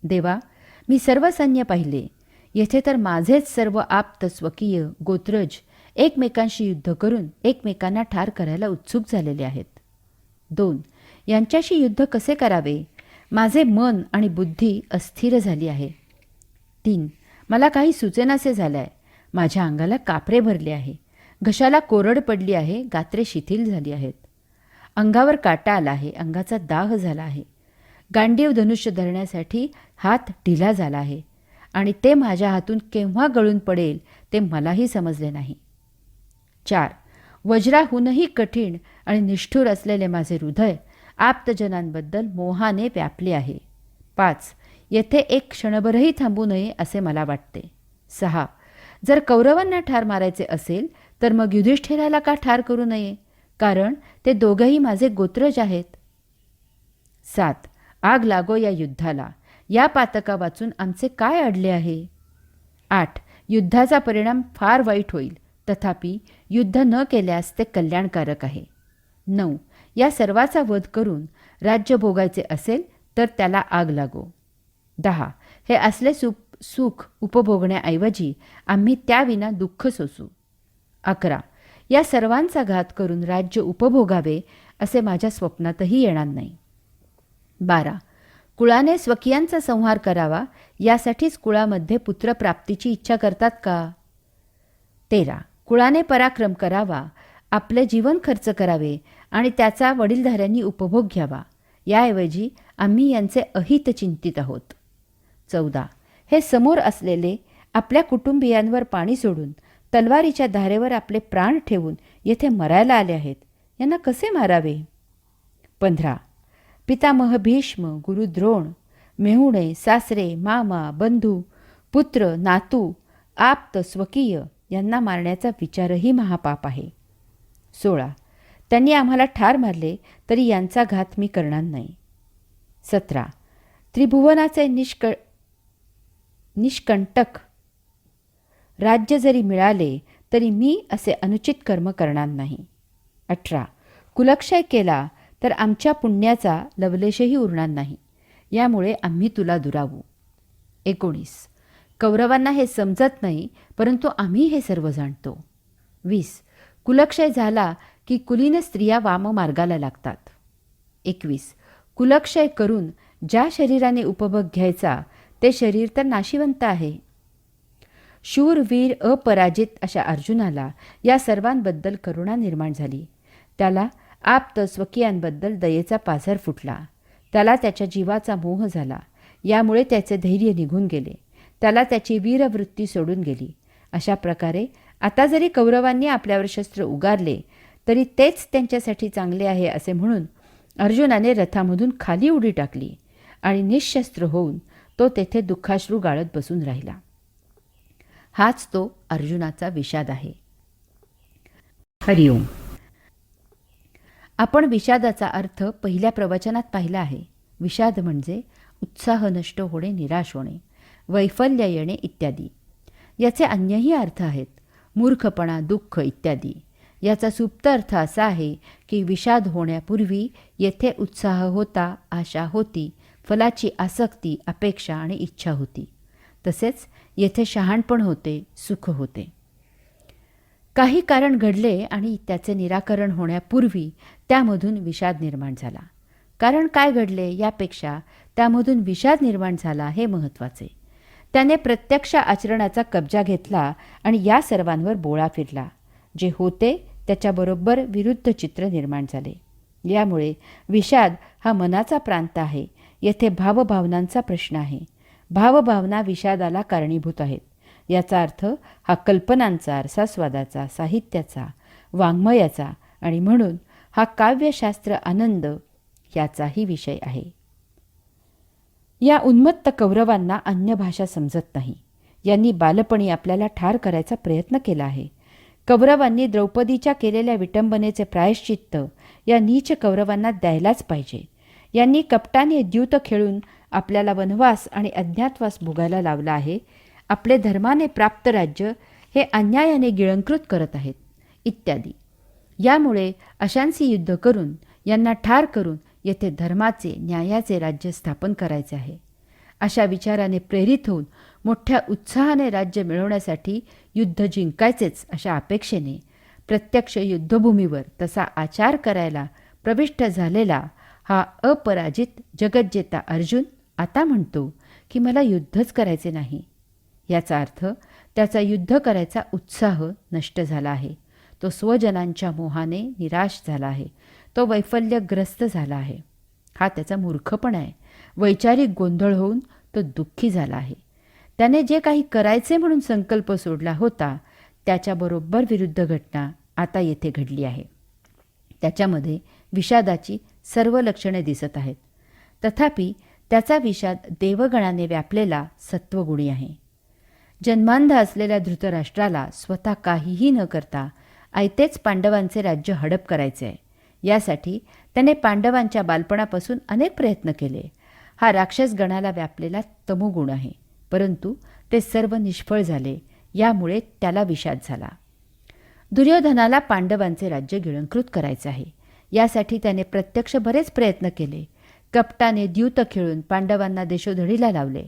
देवा, मी सर्व सैन्य पाहिले. येथे तर माझेच सर्व आप्त स्वकीय गोत्रज एकमेकांशी युद्ध करून एकमेकांना ठार करायला उत्सुक झालेले आहेत. 2. यांच्याशी युद्ध कसे करावे, माझे मन आणि बुद्धी अस्थिर झाली आहे. 3. मला काही सुचेनासे झाले आहे. माझ्या अंगाला कापरे भरले आहे. घशाला कोरड पडली आहे. गात्रे शिथिल झाली आहेत. अंगावर काटा आला आहे. अंगाचा दाह झाला आहे. गांडीव धनुष्य धरण्यासाठी हात ढिला झाला आहे आणि ते माझ्या हातून केव्हा गळून पडेल ते मलाही समजले नाही. 4. वज्राहूनही कठीण आणि निष्ठुर असलेले माझे हृदय आप्तजनांबद्दल मोहाने व्यापले आहे. 5. येथे एक क्षणभरही थांबू नये असे मला वाटते. 6. जर कौरवांना ठार मारायचे असेल तर मग युधिष्ठिराला का ठार करू नये, कारण ते दोघेही माझे गोत्रज आहेत. 7. आग लागो या युद्धाला. या पातका वाचून आमचे काय अडले आहे. 8. युद्धाचा परिणाम फार वाईट होईल, तथापि युद्ध न केल्यास ते कल्याणकारक आहे. 9. या सर्वाचा वध करून राज्य भोगायचे असेल तर त्याला आग लागो. 10. हे असले सुख उपभोगण्याऐवजी आम्ही त्याविना दुःख सोसू. 11. या सर्वांचा घात करून राज्य उपभोगावे असे माझ्या स्वप्नातही येणार नाही. 12. कुळाने स्वकीयांचा संहार करावा यासाठीच कुळामध्ये पुत्रप्राप्तीची इच्छा करतात का. 13. कुळाने पराक्रम करावा, आपले जीवन खर्च करावे आणि त्याचा वडीलधाऱ्यांनी उपभोग घ्यावा, याऐवजी आम्ही यांचे अहित चिंतित आहोत. 14. हे समोर असलेले आपल्या कुटुंबियांवर पाणी सोडून तलवारीच्या धारेवर आपले प्राण ठेवून येथे मरायला आले आहेत. यांना कसे मारावे. 15. पितामह भीष्म, गुरु द्रोण, मेहुणे, सासरे, मामा, बंधू, पुत्र, नातू, आप्त, स्वकीय यांना मारण्याचा विचारही महापाप आहे. 16. त्यांनी आम्हाला ठार मारले तरी यांचा घात मी करणार नाही. 17. त्रिभुवनाचे निष्कंटक राज्य जरी मिळाले तरी मी असे अनुचित कर्म करणार नाही. 18. कुलक्षय केला तर आमच्या पुण्याचा लवलेशही उरणार नाही, यामुळे आम्ही तुला दुरावू. 19. कौरवांना हे समजत नाही, परंतु आम्ही हे सर्व जाणतो. 20. कुलक्षय झाला की कुलीन स्त्रिया वाममार्गाला लागतात. 21. कुलक्षय करून ज्या शरीराने उपभोग घ्यायचा ते शरीर तर नाशिवंत आहे. शूर, वीर, अपराजित अशा अर्जुनाला या सर्वांबद्दल करुणा निर्माण झाली. त्याला आप्त स्वकीयांबद्दल दयेचा पाझर फुटला. त्याला त्याच्या जीवाचा मोह झाला. यामुळे त्याचे धैर्य निघून गेले. त्याला त्याची वीरवृत्ती सोडून गेली. अशा प्रकारे आता जरी कौरवांनी आपल्यावर शस्त्र उगारले तरी तेच त्यांच्यासाठी चांगले आहे असे म्हणून अर्जुनाने रथामधून खाली उडी टाकली आणि निःशस्त्र होऊन तो तेथे दुःखाश्रू गाळत बसून राहिला. हाच तो अर्जुनाचा विषाद आहे. हरिओम. आपण विषादाचा अर्थ पहिल्या प्रवचनात पाहिला आहे. विषाद म्हणजे उत्साह नष्ट होणे, निराश होणे, वैफल्य येणे इत्यादी. याचे अन्यही अर्थ आहेत. मूर्खपणा, दुःख इत्यादी. याचा सुप्त अर्थ असा आहे की विषाद होण्यापूर्वी येथे उत्साह होता, आशा होती, फलाची आसक्ती, अपेक्षा आणि इच्छा होती. तसेच येथे शहाणपण होते, सुख होते. काही कारण घडले आणि त्याचे निराकरण होण्यापूर्वी त्यामधून विषाद निर्माण झाला. कारण काय घडले यापेक्षा त्यामधून विषाद निर्माण झाला हे महत्त्वाचे. त्याने प्रत्यक्ष आचरणाचा कब्जा घेतला आणि या सर्वांवर बोळा फिरला. जे होते त्याच्याबरोबर विरुद्ध चित्र निर्माण झाले. यामुळे विषाद हा मनाचा प्रांत आहे. येथे भावभावनांचा प्रश्न आहे. भावभावना विषादाला कारणीभूत आहेत. याचा अर्थ हा कल्पनांचा, रसास्वादाचा, साहित्याचा, वाङ्मयाचा आणि म्हणून हा काव्यशास्त्र आनंद याचाही विषय आहे. या उन्मत्त कौरवांना अन्य भाषा समजत नाही. यांनी बालपणी आपल्याला ठार करायचा प्रयत्न केला आहे. कौरवांनी द्रौपदीच्या केलेल्या विटंबनेचे प्रायश्चित्त या नीच कौरवांना द्यायलाच पाहिजे. यांनी कपटाने द्यूत खेळून आपल्याला वनवास आणि अज्ञातवास भोगायला लावला आहे. आपले धर्माने प्राप्त राज्य हे अन्यायाने गिळंकृत करत आहेत इत्यादी. यामुळे अशांशी युद्ध करून यांना ठार करून येथे धर्माचे, न्यायाचे राज्य स्थापन करायचे आहे. अशा विचाराने प्रेरित होऊन मोठ्या उत्साहाने राज्य मिळवण्यासाठी युद्ध जिंकायचेच अशा अपेक्षेने प्रत्यक्ष युद्धभूमीवर तसा आचार करायला प्रविष्ट झालेला हा अपराजित जगज्जेता अर्जुन आता म्हणतो की मला युद्धच करायचे नाही. याचा अर्थ त्याचा युद्ध करायचा उत्साह नष्ट झाला आहे. तो स्वजनांच्या मोहाने निराश झाला आहे. तो वैफल्यग्रस्त झाला आहे. हा त्याचा मूर्खपणा आहे. वैचारिक गोंधळ होऊन तो दुःखी झाला आहे. त्याने जे काही करायचे म्हणून संकल्प सोडला होता त्याच्याबरोबर विरुद्ध घटना आता येथे घडली आहे. त्याच्यामध्ये विषादाची सर्व लक्षणे दिसत आहेत. तथापि त्याचा विषाद देवगणाने व्यापलेला सत्वगुणी आहे. जन्मांध असलेल्या धृतराष्ट्राला स्वतः काहीही न करता आयतेच पांडवांचे राज्य हडप करायचे आहे. यासाठी त्याने पांडवांच्या बालपणापासून अनेक प्रयत्न केले. हा राक्षसगणाला व्यापलेला तमोगुण आहे. परंतु ते सर्व निष्फळ झाले. यामुळे त्याला विषाद झाला. दुर्योधनाला पांडवांचे राज्य गिळंकृत करायचे आहे. यासाठी त्याने प्रत्यक्ष बरेच प्रयत्न केले. कपटाने द्यूत खेळून पांडवांना देशोधडीला लावले,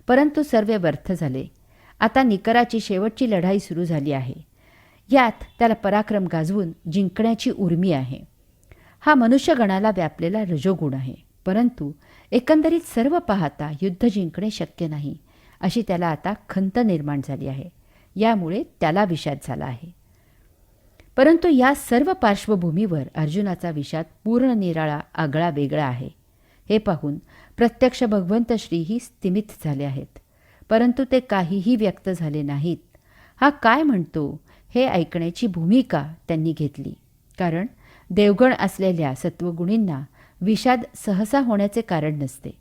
परंतु सर्व व्यर्थ झाले. आता निकराची शेवटची लढाई सुरू झाली आहे. यात त्याला पराक्रम गाजवून जिंकण्याची उर्मी आहे. हा मनुष्यगणाला व्यापलेला रजोगुण आहे. परंतु एकंदरीत सर्व पाहता युद्ध जिंकणे शक्य नाही अशी त्याला आता खंत निर्माण झाली आहे. यामुळे त्याला विषाद झाला आहे. परंतु या सर्व पार्श्वभूमीवर अर्जुनाचा विषाद पूर्ण निराळा, आगळा वेगळा आहे. हे पाहून प्रत्यक्ष भगवंत श्रीही स्तिमित झाले आहेत. परंतु ते काहीही व्यक्त झाले नाहीत. हा काय म्हणतो हे ऐकण्याची भूमिका त्यांनी घेतली. कारण देवगण असलेल्या सत्वगुणींना विषाद सहसा होण्याचे कारण नसते.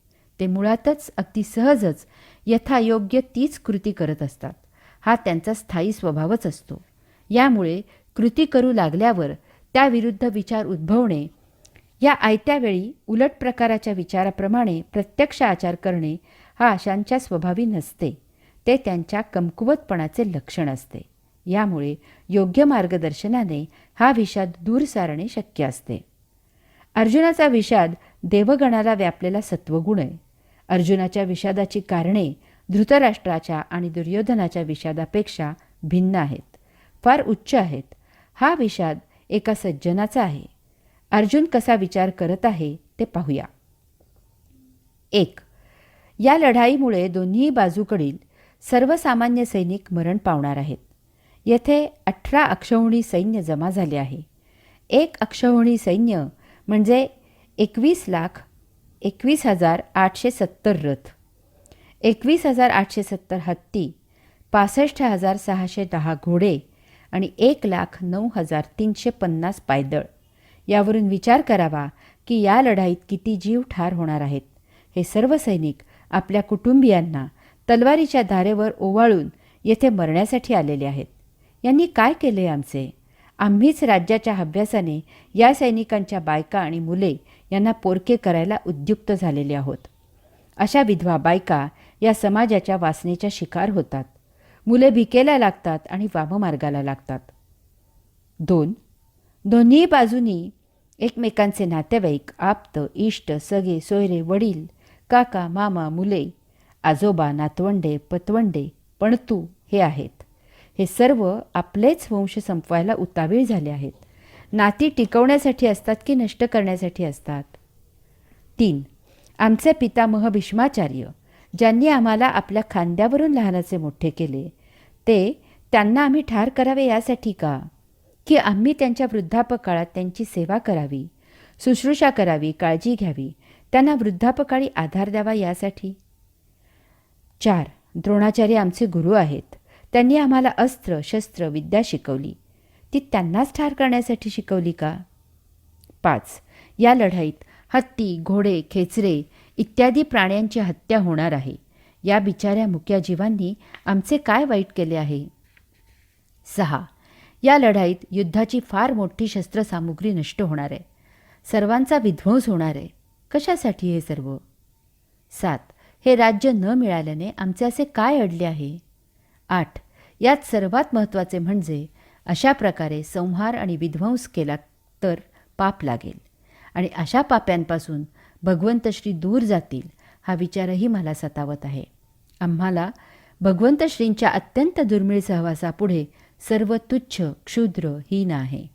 ते मुळातच अगदी सहजच यथायोग्य तीच कृती करत असतात. हा त्यांचा स्थायी स्वभावच असतो. यामुळे कृती करू लागल्यावर त्याविरुद्ध विचार उद्भवणे, या आयत्या वेळी उलट प्रकाराच्या विचाराप्रमाणे प्रत्यक्ष आचार करणे हा अशांच्या स्वभावी नसते. ते त्यांच्या कमकुवतपणाचे लक्षण असते. यामुळे योग्य मार्गदर्शनाने हा विषाद दूर सारणे शक्य असते. अर्जुनाचा विषाद देवगणाला व्यापलेला सत्वगुण आहे. अर्जुनाच्या विषादाची कारणे धृतराष्ट्राच्या आणि दुर्योधनाच्या विषादापेक्षा भिन्न आहेत, फार उच्च आहेत. हा विषाद एका सज्जनाचा आहे. अर्जुन कसा विचार करत आहे ते पाहूया. 1. या लढाईमुळे दोन्ही बाजूकडील सर्वसामान्य सैनिक मरण पावणार आहेत. येथे 18 अक्षौहिणी सैन्य जमा झाले आहे. 1 अक्षौहिणी सैन्य म्हणजे 21,21,870 रथ, 21,870 हत्ती, 65,610 घोडे आणि 1,09,350 पायदळ. यावरून विचार करावा की या लढाईत किती जीव ठार होणार आहेत. हे सर्व सैनिक आपल्या कुटुंबियांना तलवारीच्या धारेवर ओवाळून येथे मरण्यासाठी आलेले आहेत. यांनी काय केले आमचे? आम्हीच राज्याच्या हव्यासाने या सैनिकांच्या बायका आणि मुले यांना पोरके करायला उद्युक्त झालेले आहोत. अशा विधवा बायका या समाजाच्या वासनेच्या शिकार होतात. मुले भिकेला लागतात आणि वाममार्गाला लागतात. 2. दोन्ही बाजूनी एकमेकांचे नातेवाईक, आप्त, इष्ट, सगे, सोयरे, वडील, काका, मामा, मुले, आजोबा, नातवंडे, पतवंडे, पणतू हे आहेत. हे सर्व आपलेच वंश संपवायला उतावीळ झाले आहेत. नाती टिकवण्यासाठी असतात की नष्ट करण्यासाठी असतात? 3. आमचे पितामह भीष्माचार्य, ज्यांनी आम्हाला आपल्या खांद्यावरून लहानाचे मोठे केले, त्यांना आम्ही ठार करावे यासाठी का? की आम्ही त्यांच्या वृद्धापकाळात त्यांची सेवा करावी, शुश्रूषा करावी, काळजी घ्यावी, त्यांना वृद्धापकाळी आधार द्यावा यासाठी? 4. द्रोणाचार्य आमचे गुरु आहेत. त्यांनी आम्हाला अस्त्र, शस्त्र, विद्या शिकवली. ती त्यांनाच ठार करण्यासाठी शिकवली का? 5. या लढाईत हत्ती, घोडे, खेचरे इत्यादी प्राण्यांची हत्या होणार आहे. या बिचाऱ्या मुक्या जीवांनी आमचे काय वाईट केले आहे? 6. या लढाईत युद्धाची फार मोठी शस्त्रसामुग्री नष्ट होणार आहे. सर्वांचा विध्वंस होणार आहे. कशासाठी हे सर्व? 7. हे राज्य न मिळाल्याने आमचे असे काय अडले आहे? 8. यात सर्वात महत्त्वाचे म्हणजे अशा प्रकारे संहार आणि विध्वंस केला तर पाप लागेल आणि अशा पाप्यांपासून भगवंत श्री दूर जातील हा विचारही मला सतावत आहे. आम्हाला भगवंत श्रींच्या अत्यंत दुर्मिळ सहवासापुढे सर्व तुच्छ, क्षुद्र, हीन आहे.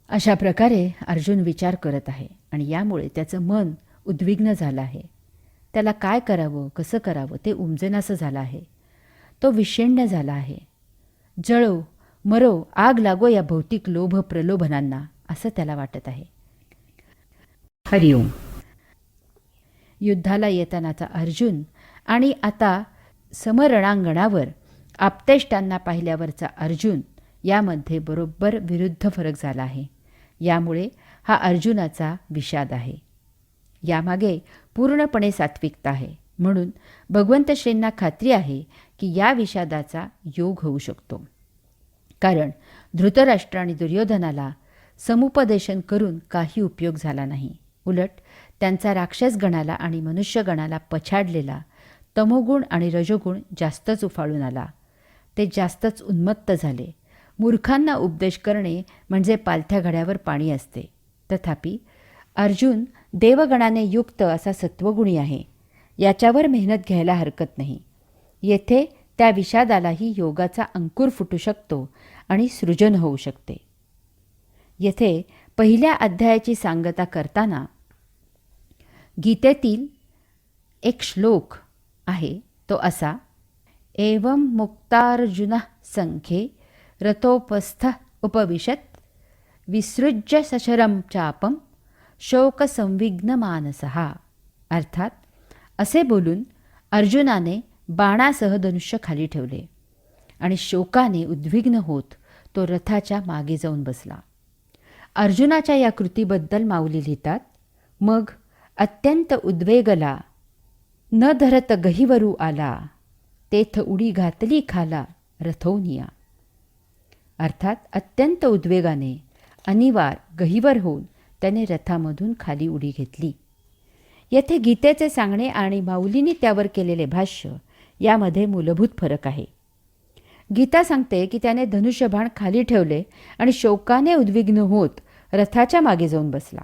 अशा प्रकारे अर्जुन विचार करत आहे आणि यामुळे त्याचं मन उद्विग्न झालं आहे. त्याला काय करावं, कसं करावं ते उमजेनासं झालं आहे. तो विषण्ण झाला आहे. जळो, मरो, आग लागो या भौतिक लोभ प्रलोभनांना, असं त्याला वाटत आहे. हरिओम. युद्धाला येतानाचा अर्जुन आणि आता समरणांगणावर आप्तेष्टांना पाहिल्यावरचा अर्जुन यामध्ये बरोबर विरुद्ध फरक झाला आहे. यामुळे हा अर्जुनाचा विषाद आहे. यामागे पूर्णपणे सात्विकता आहे. म्हणून भगवंत श्रींना खात्री आहे की या विषादाचा योग होऊ शकतो. कारण धृतराष्ट्र आणि दुर्योधनाला समुपदेशन करून काही उपयोग झाला नाही. उलट त्यांचा राक्षसगणाला आणि मनुष्यगणाला पछाडलेला तमोगुण आणि रजोगुण जास्तच उफाळून आला. ते जास्तच उन्मत्त झाले. मूर्खांना उपदेश करणे म्हणजे पालथ्या घड्यावर पाणी असते. तथापि अर्जुन देवगणाने युक्त असा सत्वगुणी आहे. याच्यावर मेहनत घ्यायला हरकत नाही. येथे त्या विषादालाही योगाचा अंकुर फुटू शकतो आणि सृजन होऊ शकते. येथे पहिल्या अध्यायाची सांगता करताना गीतेतील एक श्लोक आहे तो असा: एवं मुक्तार्जुनः संख्ये रथोपस्थ उपविशत् विसृज्य सशरं चापं शोकसंविघ्नमानसः. अर्थात असे बोलून अर्जुनाने बाणासह धनुष्य खाली ठेवले आणि शोकाने उद्विग्न होत तो रथाच्या मागे जाऊन बसला. अर्जुनाच्या या कृतीबद्दल माऊली लिहितात: मग अत्यंत उद्वेगला न धरत गहिवरू आला, तेथ उडी घातली खाला रथोनिया. अर्थात अत्यंत उद्वेगाने अनिवार गहिवर होऊन त्याने रथामधून खाली उडी घेतली. येथे गीतेचे सांगणे आणि माऊलींनी त्यावर केलेले भाष्य यामध्ये मूलभूत फरक आहे. गीता सांगते की त्याने धनुष्यबाण खाली ठेवले आणि शोकाने उद्विग्न होत रथाच्या मागे जाऊन बसला.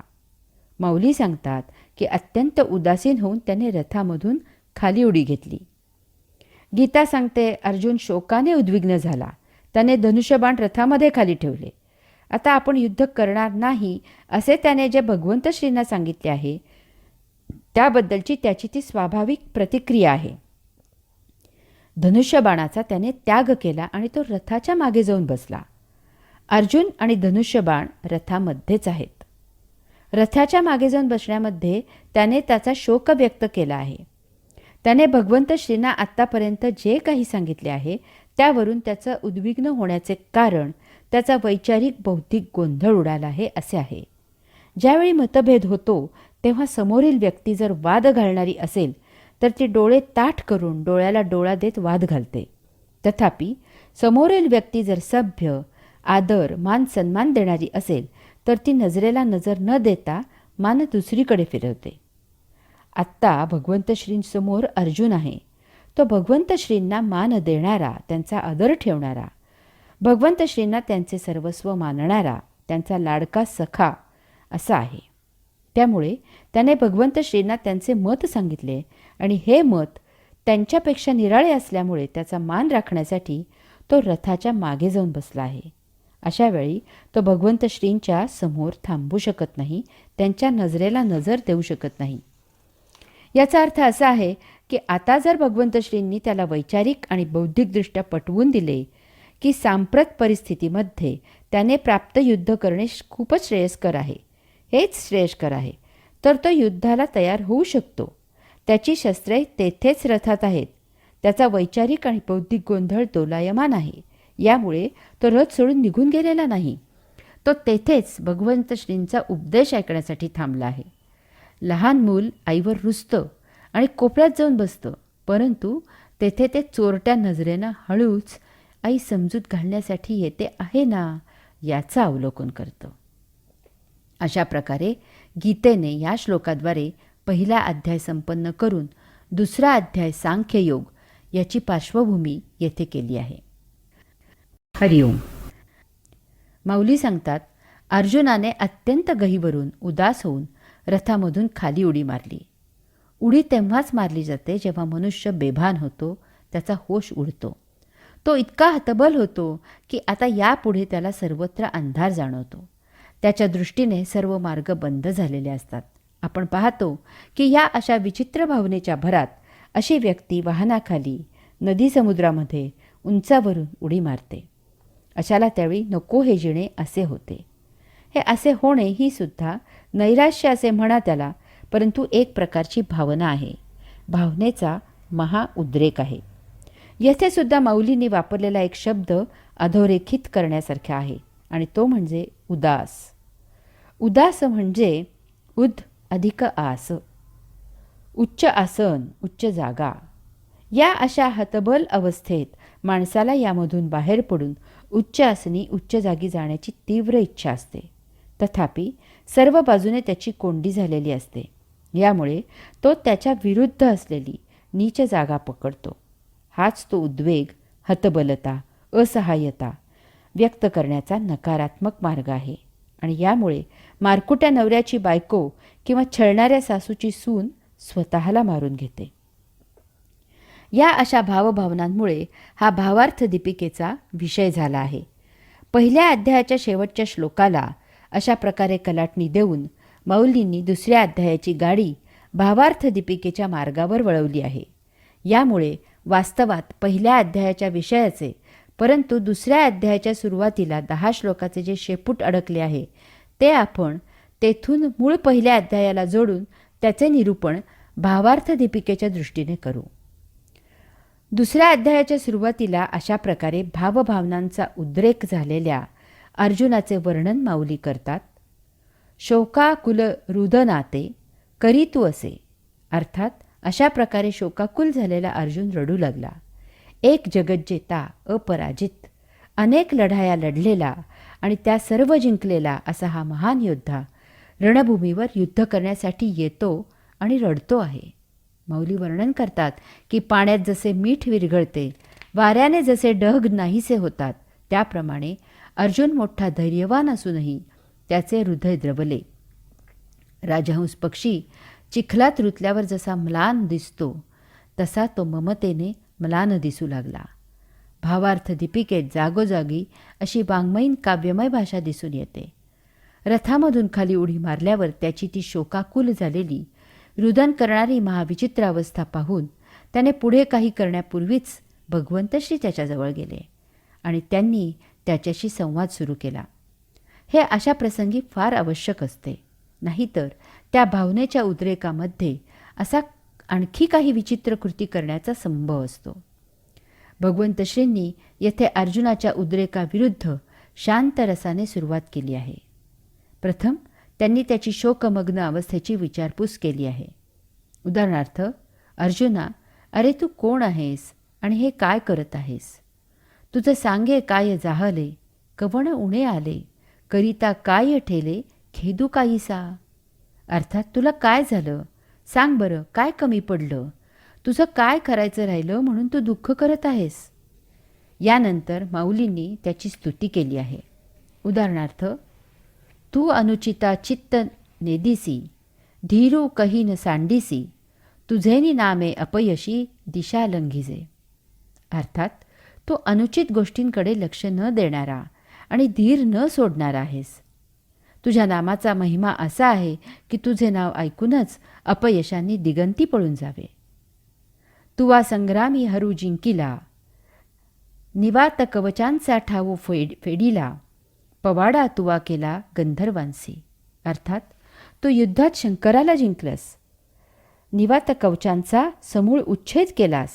माऊली सांगतात की अत्यंत उदासीन होऊन त्याने रथामधून खाली उडी घेतली. गीता सांगते अर्जुन शोकाने उद्विग्न झाला. त्याने धनुष्यबाण रथामध्ये खाली ठेवले. आता आपण युद्ध करणार नाही असे त्याने जे भगवंत श्रींना सांगितले आहे त्याबद्दलची त्याची ती स्वाभाविक प्रतिक्रिया आहे. धनुष्यबाणाचा त्याने त्याग केला आणि तो रथाच्या मागे जाऊन बसला. अर्जुन आणि धनुष्यबाण रथामध्येच आहेत. रथाच्या मागे जाऊन बसण्यामध्ये त्याने त्याचा शोक व्यक्त केला आहे. त्याने भगवंत श्रींना आत्तापर्यंत जे काही सांगितले आहे त्यावरून त्याचं उद्विग्न होण्याचे कारण त्याचा वैचारिक बौद्धिक गोंधळ उडाला आहे असे आहे. ज्यावेळी मतभेद होतो तेव्हा समोरील व्यक्ती जर वाद घालणारी असेल तर ती डोळे ताठ करून डोळ्याला डोळा देत वाद घालते. तथापि समोरील व्यक्ती जर सभ्य, आदर, मान सन्मान देणारी असेल तर ती नजरेला नजर न देता मान दुसरीकडे फिरवते. आत्ता भगवंत श्रींसमोर अर्जुन आहे. तो भगवंत श्रींना मान देणारा, त्यांचा आदर ठेवणारा, भगवंत श्रींना त्यांचे सर्वस्व मानणारा, त्यांचा लाडका सखा असा आहे. त्यामुळे त्याने भगवंत श्रींना त्यांचे मत सांगितले आणि हे मत त्यांच्यापेक्षा निराळे असल्यामुळे त्याचा मान राखण्यासाठी तो रथाच्या मागे जाऊन बसला आहे. अशा वेळी तो भगवंत श्रींच्या समोर थांबू शकत नाही, त्यांच्या नजरेला नजर देऊ शकत नाही. याचा अर्थ असा आहे की आता जर भगवंत श्रींनी त्याला वैचारिक आणि बौद्धिकदृष्ट्या पटवून दिले की सांप्रत परिस्थितीमध्ये त्याने प्राप्त युद्ध करणे खूपच श्रेयस्कर आहे, हेच श्रेयस्कर आहे, तर तो युद्धाला तयार होऊ शकतो. त्याची शस्त्रे तेथेच रथात आहेत. त्याचा वैचारिक आणि बौद्धिक गोंधळ दोलायमान आहे. यामुळे तो रथ सोडून निघून गेलेला नाही. तो तेथेच भगवंत श्रींचा उपदेश ऐकण्यासाठी थांबला आहे. लहान मूल आईवर रुसतं आणि कोपऱ्यात जाऊन बसतं, परंतु तेथे ते चोरट्या नजरेनं हळूच आई समजूत घालण्यासाठी येते आहे ना याचं अवलोकन करतं. अशा प्रकारे गीतेने या श्लोकाद्वारे पहिला अध्याय संपन्न करून दुसरा अध्याय सांख्ययोग याची पार्श्वभूमी येथे केली आहे. हरिओम. माऊली सांगतात अर्जुनाने अत्यंत गहिवरून उदास होऊन रथामधून खाली उडी मारली. उडी तेव्हाच मारली जाते जेव्हा मनुष्य बेभान होतो, त्याचा होश उडतो. तो इतका हतबल होतो की आता यापुढे त्याला सर्वत्र अंधार जाणवतो. त्याच्या दृष्टीने सर्व मार्ग बंद झालेले असतात. आपण पाहतो की या अशा विचित्र भावनेच्या भरात अशी व्यक्ती वाहनाखाली, नदी समुद्रामध्ये उंचावरून उडी मारते. अशाला त्यावेळी नको हे जिणे असे होते. हे असे होणे ही सुद्धा नैराश्य असे म्हणा त्याला, परंतु एक प्रकारची भावना आहे. भावनेचा महाउद्रेक आहे. येथे सुद्धा माऊलींनी वापरलेला एक शब्द अधोरेखित करण्यासारखा आहे आणि तो म्हणजे उदास. उदास म्हणजे उद अधिक आस, उच्च आसन, उच्च जागा. या अशा हतबल अवस्थेत माणसाला यामधून बाहेर पडून उच्च आसनी, उच्च जागी जाण्याची तीव्र इच्छा असते. तथापि सर्व बाजूने त्याची कोंडी झालेली असते. यामुळे तो त्याच्या विरुद्ध असलेली नीच जागा पकडतो. हाच तो उद्वेग, हतबलता, असहाय्यता व्यक्त करण्याचा नकारात्मक मार्ग आहे. आणि यामुळे मारकुट्या नवऱ्याची बायको किंवा छळणाऱ्या सासूची सून स्वतःला मारून घेते. या अशा भावभावनांमुळे हा भावार्थ दीपिकेचा विषय झाला आहे. पहिल्या अध्यायाच्या शेवटच्या श्लोकाला अशा प्रकारे कलाटणी देऊन माऊलींनी दुसऱ्या अध्यायाची गाडी भावार्थ दीपिकेच्या मार्गावर वळवली आहे. यामुळे वास्तवात पहिल्या अध्यायाच्या विषयाचे, परंतु दुसऱ्या अध्यायाच्या सुरुवातीला 10 श्लोकाचे जे शेपूट अडकले आहे ते आपण तेथून मूळ पहिल्या अध्यायाला जोडून त्याचे निरूपण भावार्थ दीपिकेच्या दृष्टीने करू. दुसऱ्या अध्यायाच्या सुरुवातीला अशा प्रकारे भावभावनांचा उद्रेक झालेल्या अर्जुनाचे वर्णन माऊली करतात. शोकाकुल रुदनाते करी तू असे. अर्थात अशा प्रकारे शोकाकुल झालेला अर्जुन रडू लागला. एक जगज्जेता, अपराजित, अनेक लढाया लढलेला आणि त्या सर्व जिंकलेला असा हा महान योद्धा रणभूमीवर युद्ध करण्यासाठी येतो आणि रडतो आहे. माऊली वर्णन करतात की पाण्यात जसे मीठ विरघळते वाऱ्याने जसे ढग नाहीसे होतात त्याप्रमाणे अर्जुन मोठा धैर्यवान असूनही त्याचे हृदय द्रवले. राजहंस पक्षी चिखलात रुतल्यावर जसा म्लान दिसतो तसा तो ममतेने म्लान दिसू लागला. भावार्थ दीपिकेत जागोजागी अशी वाङ्मयीन काव्यमय भाषा दिसून येते. रथामधून खाली उडी मारल्यावर त्याची ती शोकाकुल झालेली रुदन करणारी महाविचित्र अवस्था पाहून त्याने पुढे काही करण्यापूर्वीच भगवंतश्री त्याच्याजवळ गेले आणि त्यांनी त्याच्याशी संवाद सुरू केला. हे अशा प्रसंगी फार आवश्यक असते, नाहीतर त्या भावनेच्या उद्रेकामध्ये असा आणखी काही विचित्र कृती करण्याचा संभव असतो. भगवंतश्रींनी येथे अर्जुनाच्या उद्रेकाविरुद्ध शांत रसाने सुरुवात केली आहे. प्रथम त्यांनी त्याची शोकमग्न अवस्थेची विचारपूस केली आहे. उदाहरणार्थ, अर्जुना, अरे तू कोण आहेस आणि हे काय करत आहेस? तुझं सांगे काय जाहले, कवण उणे आले, करिता काय ठेले, खेदू काहीसा. अर्थात तुला काय झालं? सांग बरं, काय कमी पडलं? तुझं काय करायचं राहिलं म्हणून तू दुःख करत आहेस? यानंतर माऊलींनी त्याची स्तुती केली आहे. उदाहरणार्थ, तू अनुचिता चित्त नेदिसी, धीरू कहीन सांडिसी, तुझेनी नामे अपयशी दिशा लंघिजे. अर्थात तू अनुचित गोष्टींकडे लक्ष न देणारा आणि धीर न सोडणारा आहेस. तुझ्या नामाचा महिमा असा आहे की तुझे नाव ऐकूनच अपयशांनी दिगंती पळून जावे. तुवा संग्रामी हरू जिंकिला, निवात कवचांचा ठावू फेडीला, पवाडा तुवा केला गंधर्वांसी. अर्थात तू युद्धात शंकराला जिंकलस, निवात कवचांचा समूळ उच्छेद केलास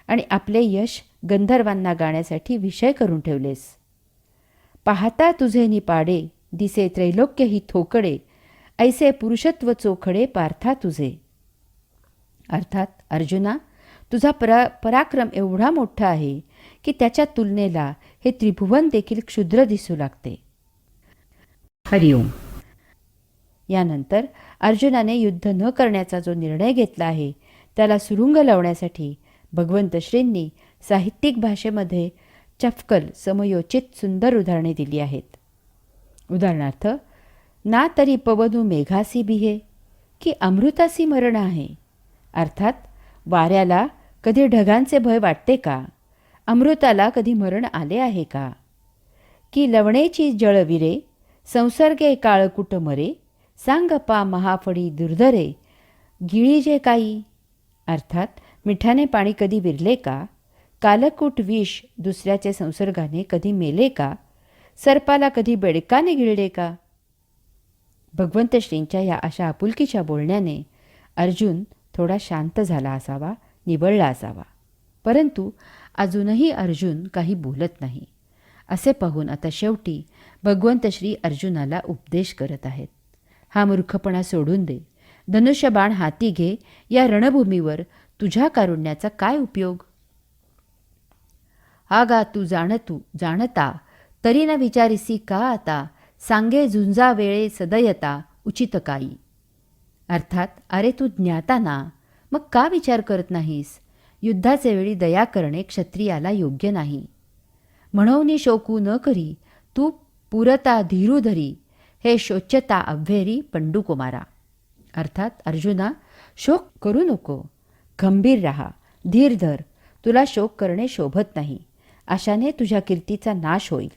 आणि आपले यश गंधर्वांना गाण्यासाठी विषय करून ठेवलेस. पाहता तुझे निपाडे, दिसे त्रैलोक्य ही थोकडे, ऐसे पुरुषत्व चोखडे पार्था तुझे. अर्थात अर्जुना, तुझा पराक्रम एवढा मोठा आहे की त्याच्या तुलनेला हे त्रिभुवन देखील क्षुद्र दिसू लागते. हरिओम. यानंतर अर्जुनाने युद्ध न करण्याचा जो निर्णय घेतला आहे त्याला सुरुंग लावण्यासाठी भगवंतश्रींनी साहित्यिक भाषेमध्ये चपकल समयोचित सुंदर उदाहरणे दिली आहेत. उदाहरणार्थ, ना तरी पवनू मेघासी बिहे, की अमृतासी मरण आहे. अर्थात वाऱ्याला कधी ढगांचे भय वाटते का? अमृताला कधी मरण आले आहे का? की लवणेची जळविरे, संसर्गे काळकुट मरे, सांगपा महाफडी दुर्धरे, गिळी जे काही. अर्थात मिठाने पाणी कधी विरले का? कालकूट विष दुसऱ्याचे संसर्गाने कधी मेले का? सर्पाला कधी बेडकाने गिळले का? भगवंतश्रींच्या या अशा आपुलकीच्या बोलण्याने अर्जुन थोडा शांत झाला असावा, निवळला असावा. परंतु अजूनही अर्जुन काही बोलत नाही. असे पाहून आता शेवटी भगवंतश्री अर्जुनाला उपदेश करत आहेत. हा मूर्खपणा सोडून दे. धनुष्यबाण हाती घे. या रणभूमीवर तुझ्या कारुण्याचा काय उपयोग? आगा तू जाणता, तरी न विचारिसी का आता, सांगे झुंजा वेळे सदयता उचित काही. अर्थात, अरे तू ज्ञाता ना, मग का विचार करत नाहीस? युद्धाचे वेळी दया करणे क्षत्रियाला योग्य नाही. म्हणून शोकू न करी, तू पुरता धीरू धरी, हे शोच्यता अव्हेरी पंडुकुमारा. अर्थात अर्जुना, शोक करू नको, गंभीर राहा, धीर धर. तुला शोक करणे शोभत नाही. अशाने तुझ्या कीर्तीचा नाश होईल.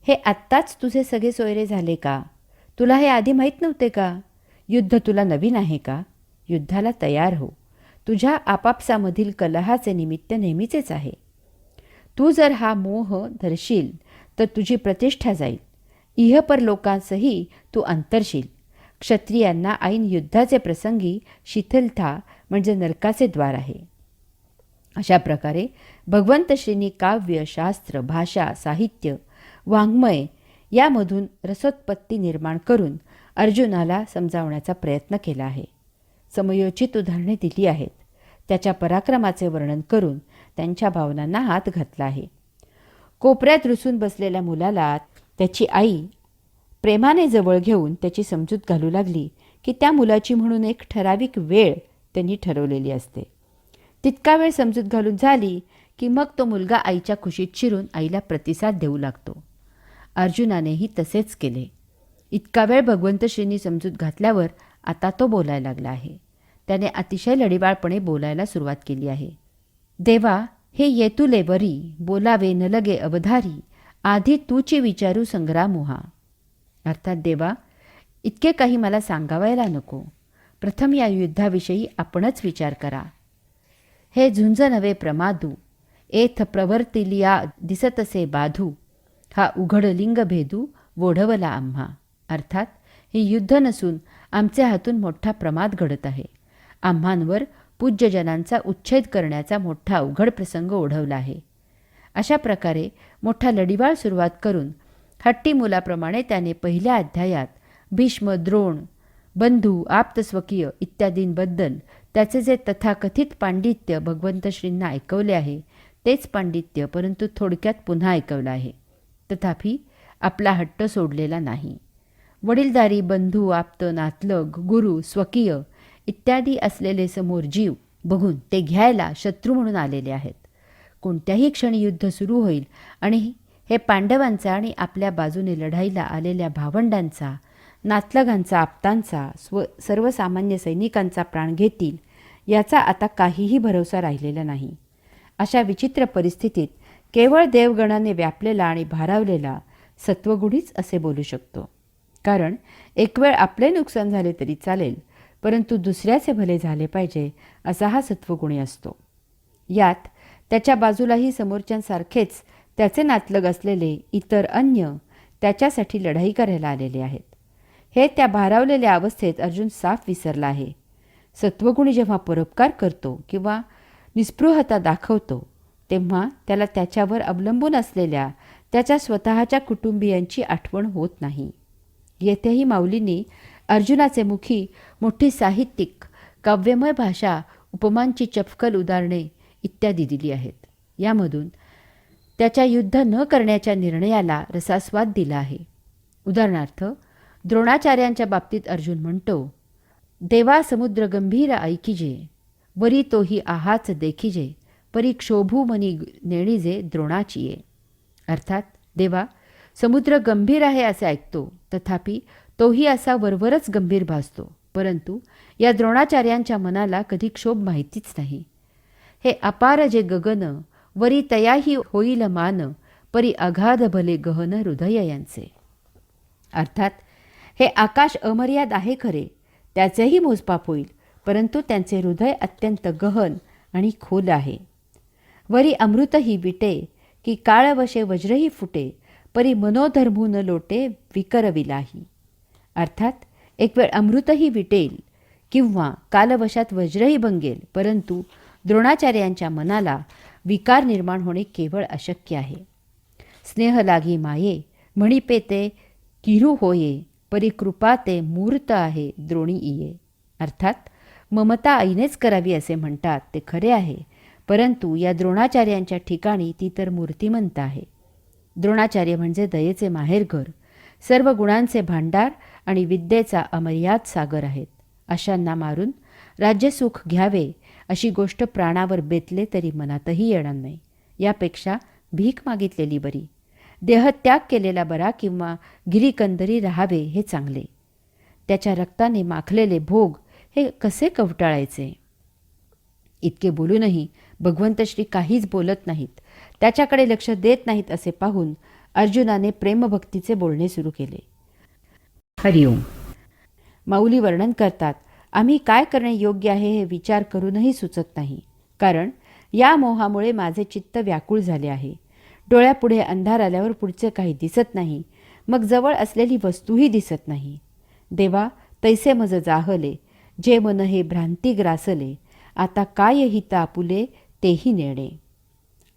हे आत्ताच तुझे सगळे सोयरे झाले का? तुला हे आधी माहीत नव्हते का? युद्ध तुला नवीन आहे का? युद्धाला तयार हो. तुझ्या आपापसामधील कलहाचे निमित्त नेहमीचेच आहे. तू जर हा मोह धरशील तर तुझी प्रतिष्ठा जाईल. इहपर लोकांसही तू अंतरशील. क्षत्रियांना ऐन युद्धाचे प्रसंगी शिथिलता म्हणजे नरकाचे द्वार आहे. अशा प्रकारे भगवंतश्रींनी काव्य, शास्त्र, भाषा, साहित्य, वाङ्मय यामधून रसोत्पत्ती निर्माण करून अर्जुनाला समजावण्याचा प्रयत्न केला आहे. समयोचित उदाहरणे दिली आहेत. त्याच्या पराक्रमाचे वर्णन करून त्यांच्या भावनांना हात घातला आहे. कोपऱ्यात रुसून बसलेल्या मुलाला त्याची आई प्रेमाने जवळ घेऊन त्याची समजूत घालू लागली की त्या मुलाची म्हणून एक ठराविक वेळ त्यांनी ठरवलेली असते. तितका वेळ समजूत घालून झाली की मग तो मुलगा आईच्या कुशीत शिरून आईला प्रतिसाद देऊ लागतो. अर्जुनानेही तसेच केले. इतका वेळ भगवंत श्रींनी समजूत घातल्यावर आता तो बोलायला लागला आहे. त्याने अतिशय लढीवाळपणे बोलायला सुरुवात केली आहे. देवा, हे येतुले वरी, बोलावे न लगे अवधारी, आधी तूची विचारू संग्रामोहा. अर्थात देवा, इतके काही मला सांगावायला नको. प्रथम या युद्धाविषयी आपणच विचार करा. हे झुंज नवे प्रमादू, एथ प्रवर्तिलिया दिसतसे बाधू, हा उघड लिंग भेदू ओढवला आम्हा. अर्थात हे युद्ध नसून आमचे हातून मोठा प्रमाद घडत आहे. आम्हांवर पूज्यजनांचा उच्छेद करण्याचा मोठा अवघड प्रसंग ओढवला आहे. अशा प्रकारे मोठा लढीवाळ सुरुवात करून हट्टी मुलाप्रमाणे त्याने पहिल्या अध्यायात भीष्म, द्रोण, बंधू, आप्तस्वकीय इत्यादींबद्दल त्याचे जे तथाकथित पांडित्य भगवंत श्रींना ऐकवले आहे तेच पांडित्य परंतु थोडक्यात पुन्हा ऐकवलं आहे. तथापि आपला हट्ट सोडलेला नाही. वडीलधारी, बंधू, आप्त, नातलग, गुरु, स्वकीय इत्यादी असलेले समोर जीव बघून ते घ्यायला शत्रू म्हणून आलेले आहेत. कोणत्याही क्षणी युद्ध सुरू होईल आणि हे पांडवांचा आणि आपल्या बाजूने लढाईला आलेल्या भावंडांचा, नातलगांचा, आप्तांचा, सर्वसामान्य सैनिकांचा प्राण घेतील याचा आता काहीही भरोसा राहिलेला नाही. अशा विचित्र परिस्थितीत केवळ देवगणाने व्यापलेला आणि भारावलेला सत्वगुणीच असे बोलू शकतो. कारण एक वेळ आपले नुकसान झाले तरी चालेल, परंतु दुसऱ्याचे भले झाले पाहिजे असा हा सत्वगुणी असतो. यात त्याच्या बाजूलाही समोरच्यांसारखेच त्याचे नातलग असलेले इतर अन्य त्याच्यासाठी लढाई करायला आलेले आहेत. हे त्या भारावलेल्या अवस्थेत अर्जुन साफ विसरला आहे. सत्वगुणी जेव्हा परोपकार करतो किंवा निस्पृहता दाखवतो तेव्हा त्याला त्याच्यावर अवलंबून असलेल्या त्याच्या स्वतःच्या कुटुंबियांची आठवण होत नाही. येथेही माऊलींनी अर्जुनाचे मुखी मोठी साहित्यिक, काव्यमय भाषा, उपमांची चपखल उदाहरणे इत्यादी दिली आहेत. यामधून त्याच्या युद्ध न करण्याच्या निर्णयाला रसास्वाद दिला आहे. उदाहरणार्थ, द्रोणाचार्यांच्या बाबतीत अर्जुन म्हणतो, देवा समुद्र गंभीर ऐकिजे, वरी तोही आहाच देखिजे, परी क्षोभू मनी नेणीजे द्रोणाचिये. अर्थात, देवा, समुद्र गंभीर आहे असे ऐकतो, तथापि तोही असा वरवरच गंभीर भासतो, परंतु या द्रोणाचार्यांच्या मनाला कधी क्षोभ माहितीच नाही. हे अपार जे गगन, वरी तयाही होईल मान, परी अगाध भले गहन हृदय यांचे. अर्थात, हे आकाश अमर्याद आहे खरे, त्याचेही मोजपाप होईल, परंतु त्यांचे हृदय अत्यंत गहन आणि खोल आहे. वरी अमृतही विटे, की काळवशे वज्रही फुटे, परी मनोधर्मू न लोटे विकरविलाही. अर्थात, एक वेळ अमृतही विटेल किंवा कालवशात वज्रही भंगेल, परंतु द्रोणाचार्यांच्या मनाला विकार निर्माण होणे केवळ अशक्य आहे. स्नेह लागी माये, म्हणिपे ते किरू होये, परी कृपा ते मूर्त आहे द्रोणी इये. अर्थात, ममता आईनेच करावी असे म्हणतात ते खरे आहे, परंतु या द्रोणाचार्यांच्या ठिकाणी ती तर मूर्तिमंत आहे. द्रोणाचार्य म्हणजे दयेचे माहेरघर, सर्व गुणांचे भांडार आणि विद्येचा अमर्याद सागर आहेत. अशांना मारून राज्यसुख घ्यावे अशी गोष्ट प्राणावर बेतले तरी मनातही येणार नाही. यापेक्षा भीक मागितलेली बरी, देहत्याग केलेला बरा किंवा गिरीकंदरी राहावे हे चांगले. त्याच्या रक्ताने माखलेले भोग हे कसे कवटाळायचे. इतके बोलूनही भगवंत श्री काहीच बोलत नाहीत, त्याच्याकडे लक्ष देत नाहीत असे पाहून अर्जुनाने प्रेमभक्तीचे बोलणे सुरू केले. हरिओम. माऊली वर्णन करतात, आम्ही काय करणे योग्य आहे हे विचार करूनही सुचत नाही, कारण या मोहामुळे माझे चित्त व्याकुळ झाले आहे. डोळ्यापुढे अंधार आल्यावर पुढचे काही दिसत नाही, मग जवळ असलेली वस्तूही दिसत नाही. देवा, तैसे मज जाहले, जे मन हे भ्रांती ग्रासले, आता काय हित आपुले तेही नेणे.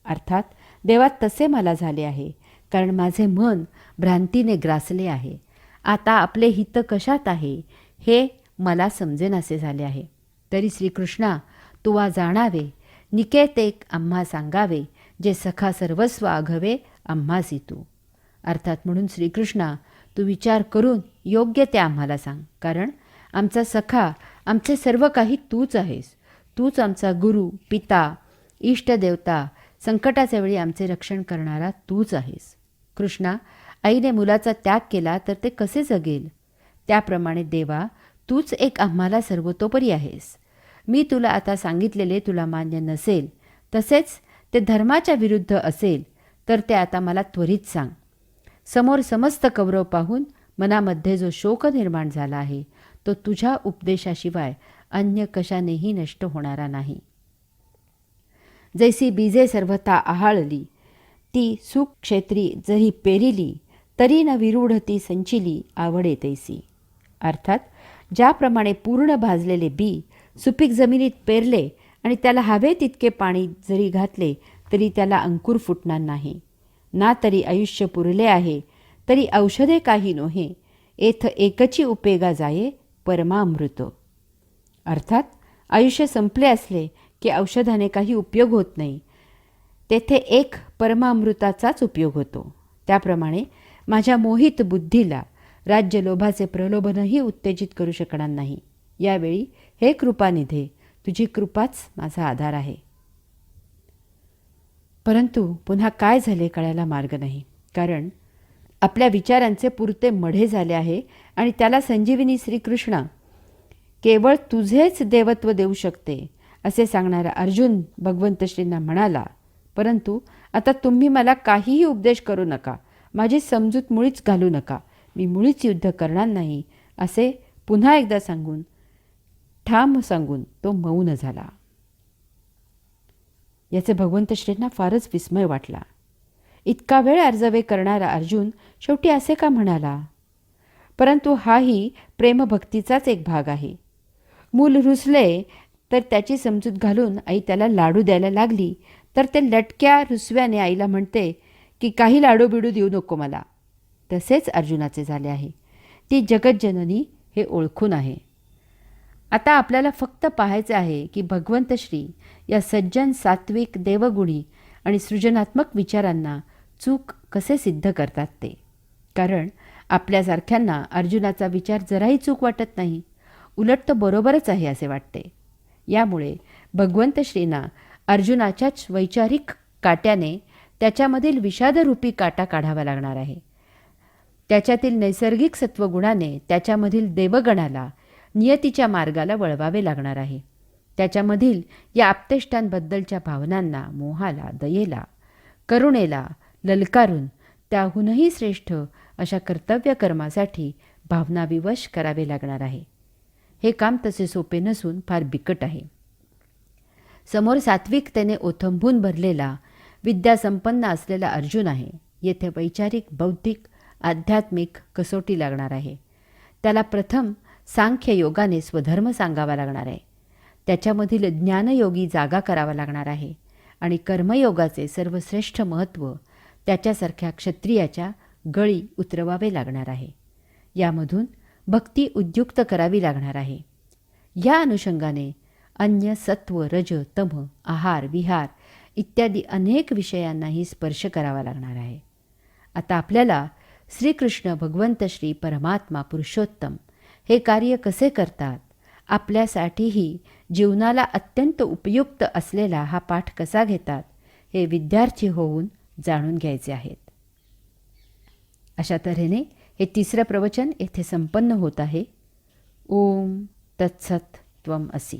अर्थात, देवा, तसे मला झाले आहे, कारण माझे मन भ्रांतीने ग्रासले आहे. आता आपले हित कशात आहे हे मला समजेनासे झाले आहे. तरी श्रीकृष्णा, तुवा जाणावे, निकेतेक आम्हा सांगावे, जे सखा सर्वस्व आघवे आम्हासी तू. अर्थात, म्हणून श्रीकृष्णा, तू विचार करून योग्य ते आम्हाला सांग, कारण आमचा सखा, आमचे सर्व काही तूच आहेस. तूच आमचा गुरु, पिता, इष्टदेवता, संकटाच्या वेळी आमचे रक्षण करणारा तूच आहेस. कृष्णा, आईने मुलाचा त्याग केला तर ते कसे जगेल? त्याप्रमाणे देवा, तूच एक आम्हाला सर्वतोपरी आहेस. मी तुला आता सांगितलेले तुला मान्य नसेल, तसेच ते धर्माच्या विरुद्ध असेल तर ते आता मला त्वरित सांग. समोर समस्त कौरव पाहून मनामध्ये जो शोक निर्माण झाला आहे तो तुझ्या उपदेशाशिवाय अन्य कशानेही नष्ट होणारा नाही. जैसी बीजे सर्वथा आहाळली, ती सुक्षेत्री जरी पेरिली, तरी न विरूढ ती संचिली आवडे तैसी. अर्थात ज्याप्रमाणे पूर्ण भाजलेले बी सुपीक जमिनीत पेरले आणि त्याला हवे तितके पाणी जरी घातले तरी त्याला अंकुर फुटणार नाही. ना तरी आयुष्य पुरले आहे, तरी औषधे काही नोहे, एथ एकची उपेगा जाये परमामृत. अर्थात आयुष्य संपले असले की औषधाने काही उपयोग होत नाही, तेथे एक परमामृताचाच उपयोग होतो. त्याप्रमाणे माझ्या मोहित बुद्धीला राज्यलोभाचे प्रलोभनही उत्तेजित करू शकणार नाही. यावेळी हे कृपानिधे, तुझी कृपाच माझा आधार आहे. परंतु पुन्हा काय झाले कळायला मार्ग नाही, कारण आपल्या विचारांचे पुरते मढे झाले आहे आणि त्याला संजीवनी श्रीकृष्ण केवळ तुझेच देवत्व देऊ शकते असे सांगणारा अर्जुन भगवंत श्रींना म्हणाला, परंतु आता तुम्ही मला काहीही उपदेश करू नका, माझी समजूत मुळीच घालू नका, मी मुळीच युद्ध करणार नाही असे पुन्हा एकदा सांगून ठाम सांगून तो मौन झाला. याचे भगवंत श्रींना फारच विस्मय वाटला. इतका वेळ अर्जवे करणारा अर्जुन शेवटी असे का म्हणाला? परंतु हाही प्रेमभक्तीचाच एक भाग आहे. मूल रुसले तर त्याची समजूत घालून आई त्याला लाडू द्यायला लागली तर ते लटक्या रुसव्याने आईला म्हणते की काही लाडू बिडू देऊ नको मला. तसेच अर्जुनाचे झाले आहे. ती जगज्जननी हे ओळखून आहे. आता आपल्याला फक्त पाहायचे आहे की भगवंत श्री या सज्जन, सात्विक, देवगुणी आणि सृजनात्मक विचारांना चूक कसे सिद्ध करतात ते. कारण आपल्यासारख्यांना अर्जुनाचा विचार जराही चूक वाटत नाही, उलट तो बरोबरच आहे असे वाटते. यामुळे भगवंत श्रींना अर्जुनाच्याच वैचारिक काट्याने त्याच्यामधील विषादरूपी काटा काढावा लागणार आहे. त्याच्यातील नैसर्गिक सत्वगुणाने त्याच्यामधील देवगणाला नियतीच्या मार्गाला वळवावे लागणार आहे. त्याच्यामधील या आप्तेष्टांबद्दलच्या भावनांना, मोहाला, दयेला, करुणेला ललकारून त्याहूनही श्रेष्ठ अशा कर्तव्यकर्मासाठी भावनाविवश करावे लागणार आहे. हे काम तसे सोपे नसून फार बिकट आहे. समोर सात्विकतेने ओथंबून भरलेला, विद्यासंपन्न असलेला अर्जुन आहे. येथे वैचारिक, बौद्धिक, आध्यात्मिक कसोटी लागणार आहे. त्याला प्रथम सांख्य योगाने स्वधर्म सांगावा लागणार आहे. त्याच्यामधील ज्ञानयोगी जागा करावा लागणार आहे आणि कर्मयोगाचे सर्वश्रेष्ठ महत्त्व त्याच्यासारख्या क्षत्रियाच्या गळी उतरवावे लागणार आहे. यामधून भक्ती उद्युक्त करावी लागणार आहे. या अनुषंगाने अन्य सत्व, रज, तम, आहार, विहार इत्यादी अनेक विषयांनाही स्पर्श करावा लागणार आहे. आता आपल्याला श्रीकृष्ण भगवंत श्री परमात्मा पुरुषोत्तम हे कार्य कसे करतात, आपल्यासाठीही जीवनाला अत्यंत उपयुक्त असलेला हा पाठ कसा घेतात, हे विद्यार्थी होऊन जाणून घ्यायचे आहेत. अशा तऱ्हेने हे तिसरं प्रवचन येथे संपन्न होत आहे. ओम तत्सत त्वम असि.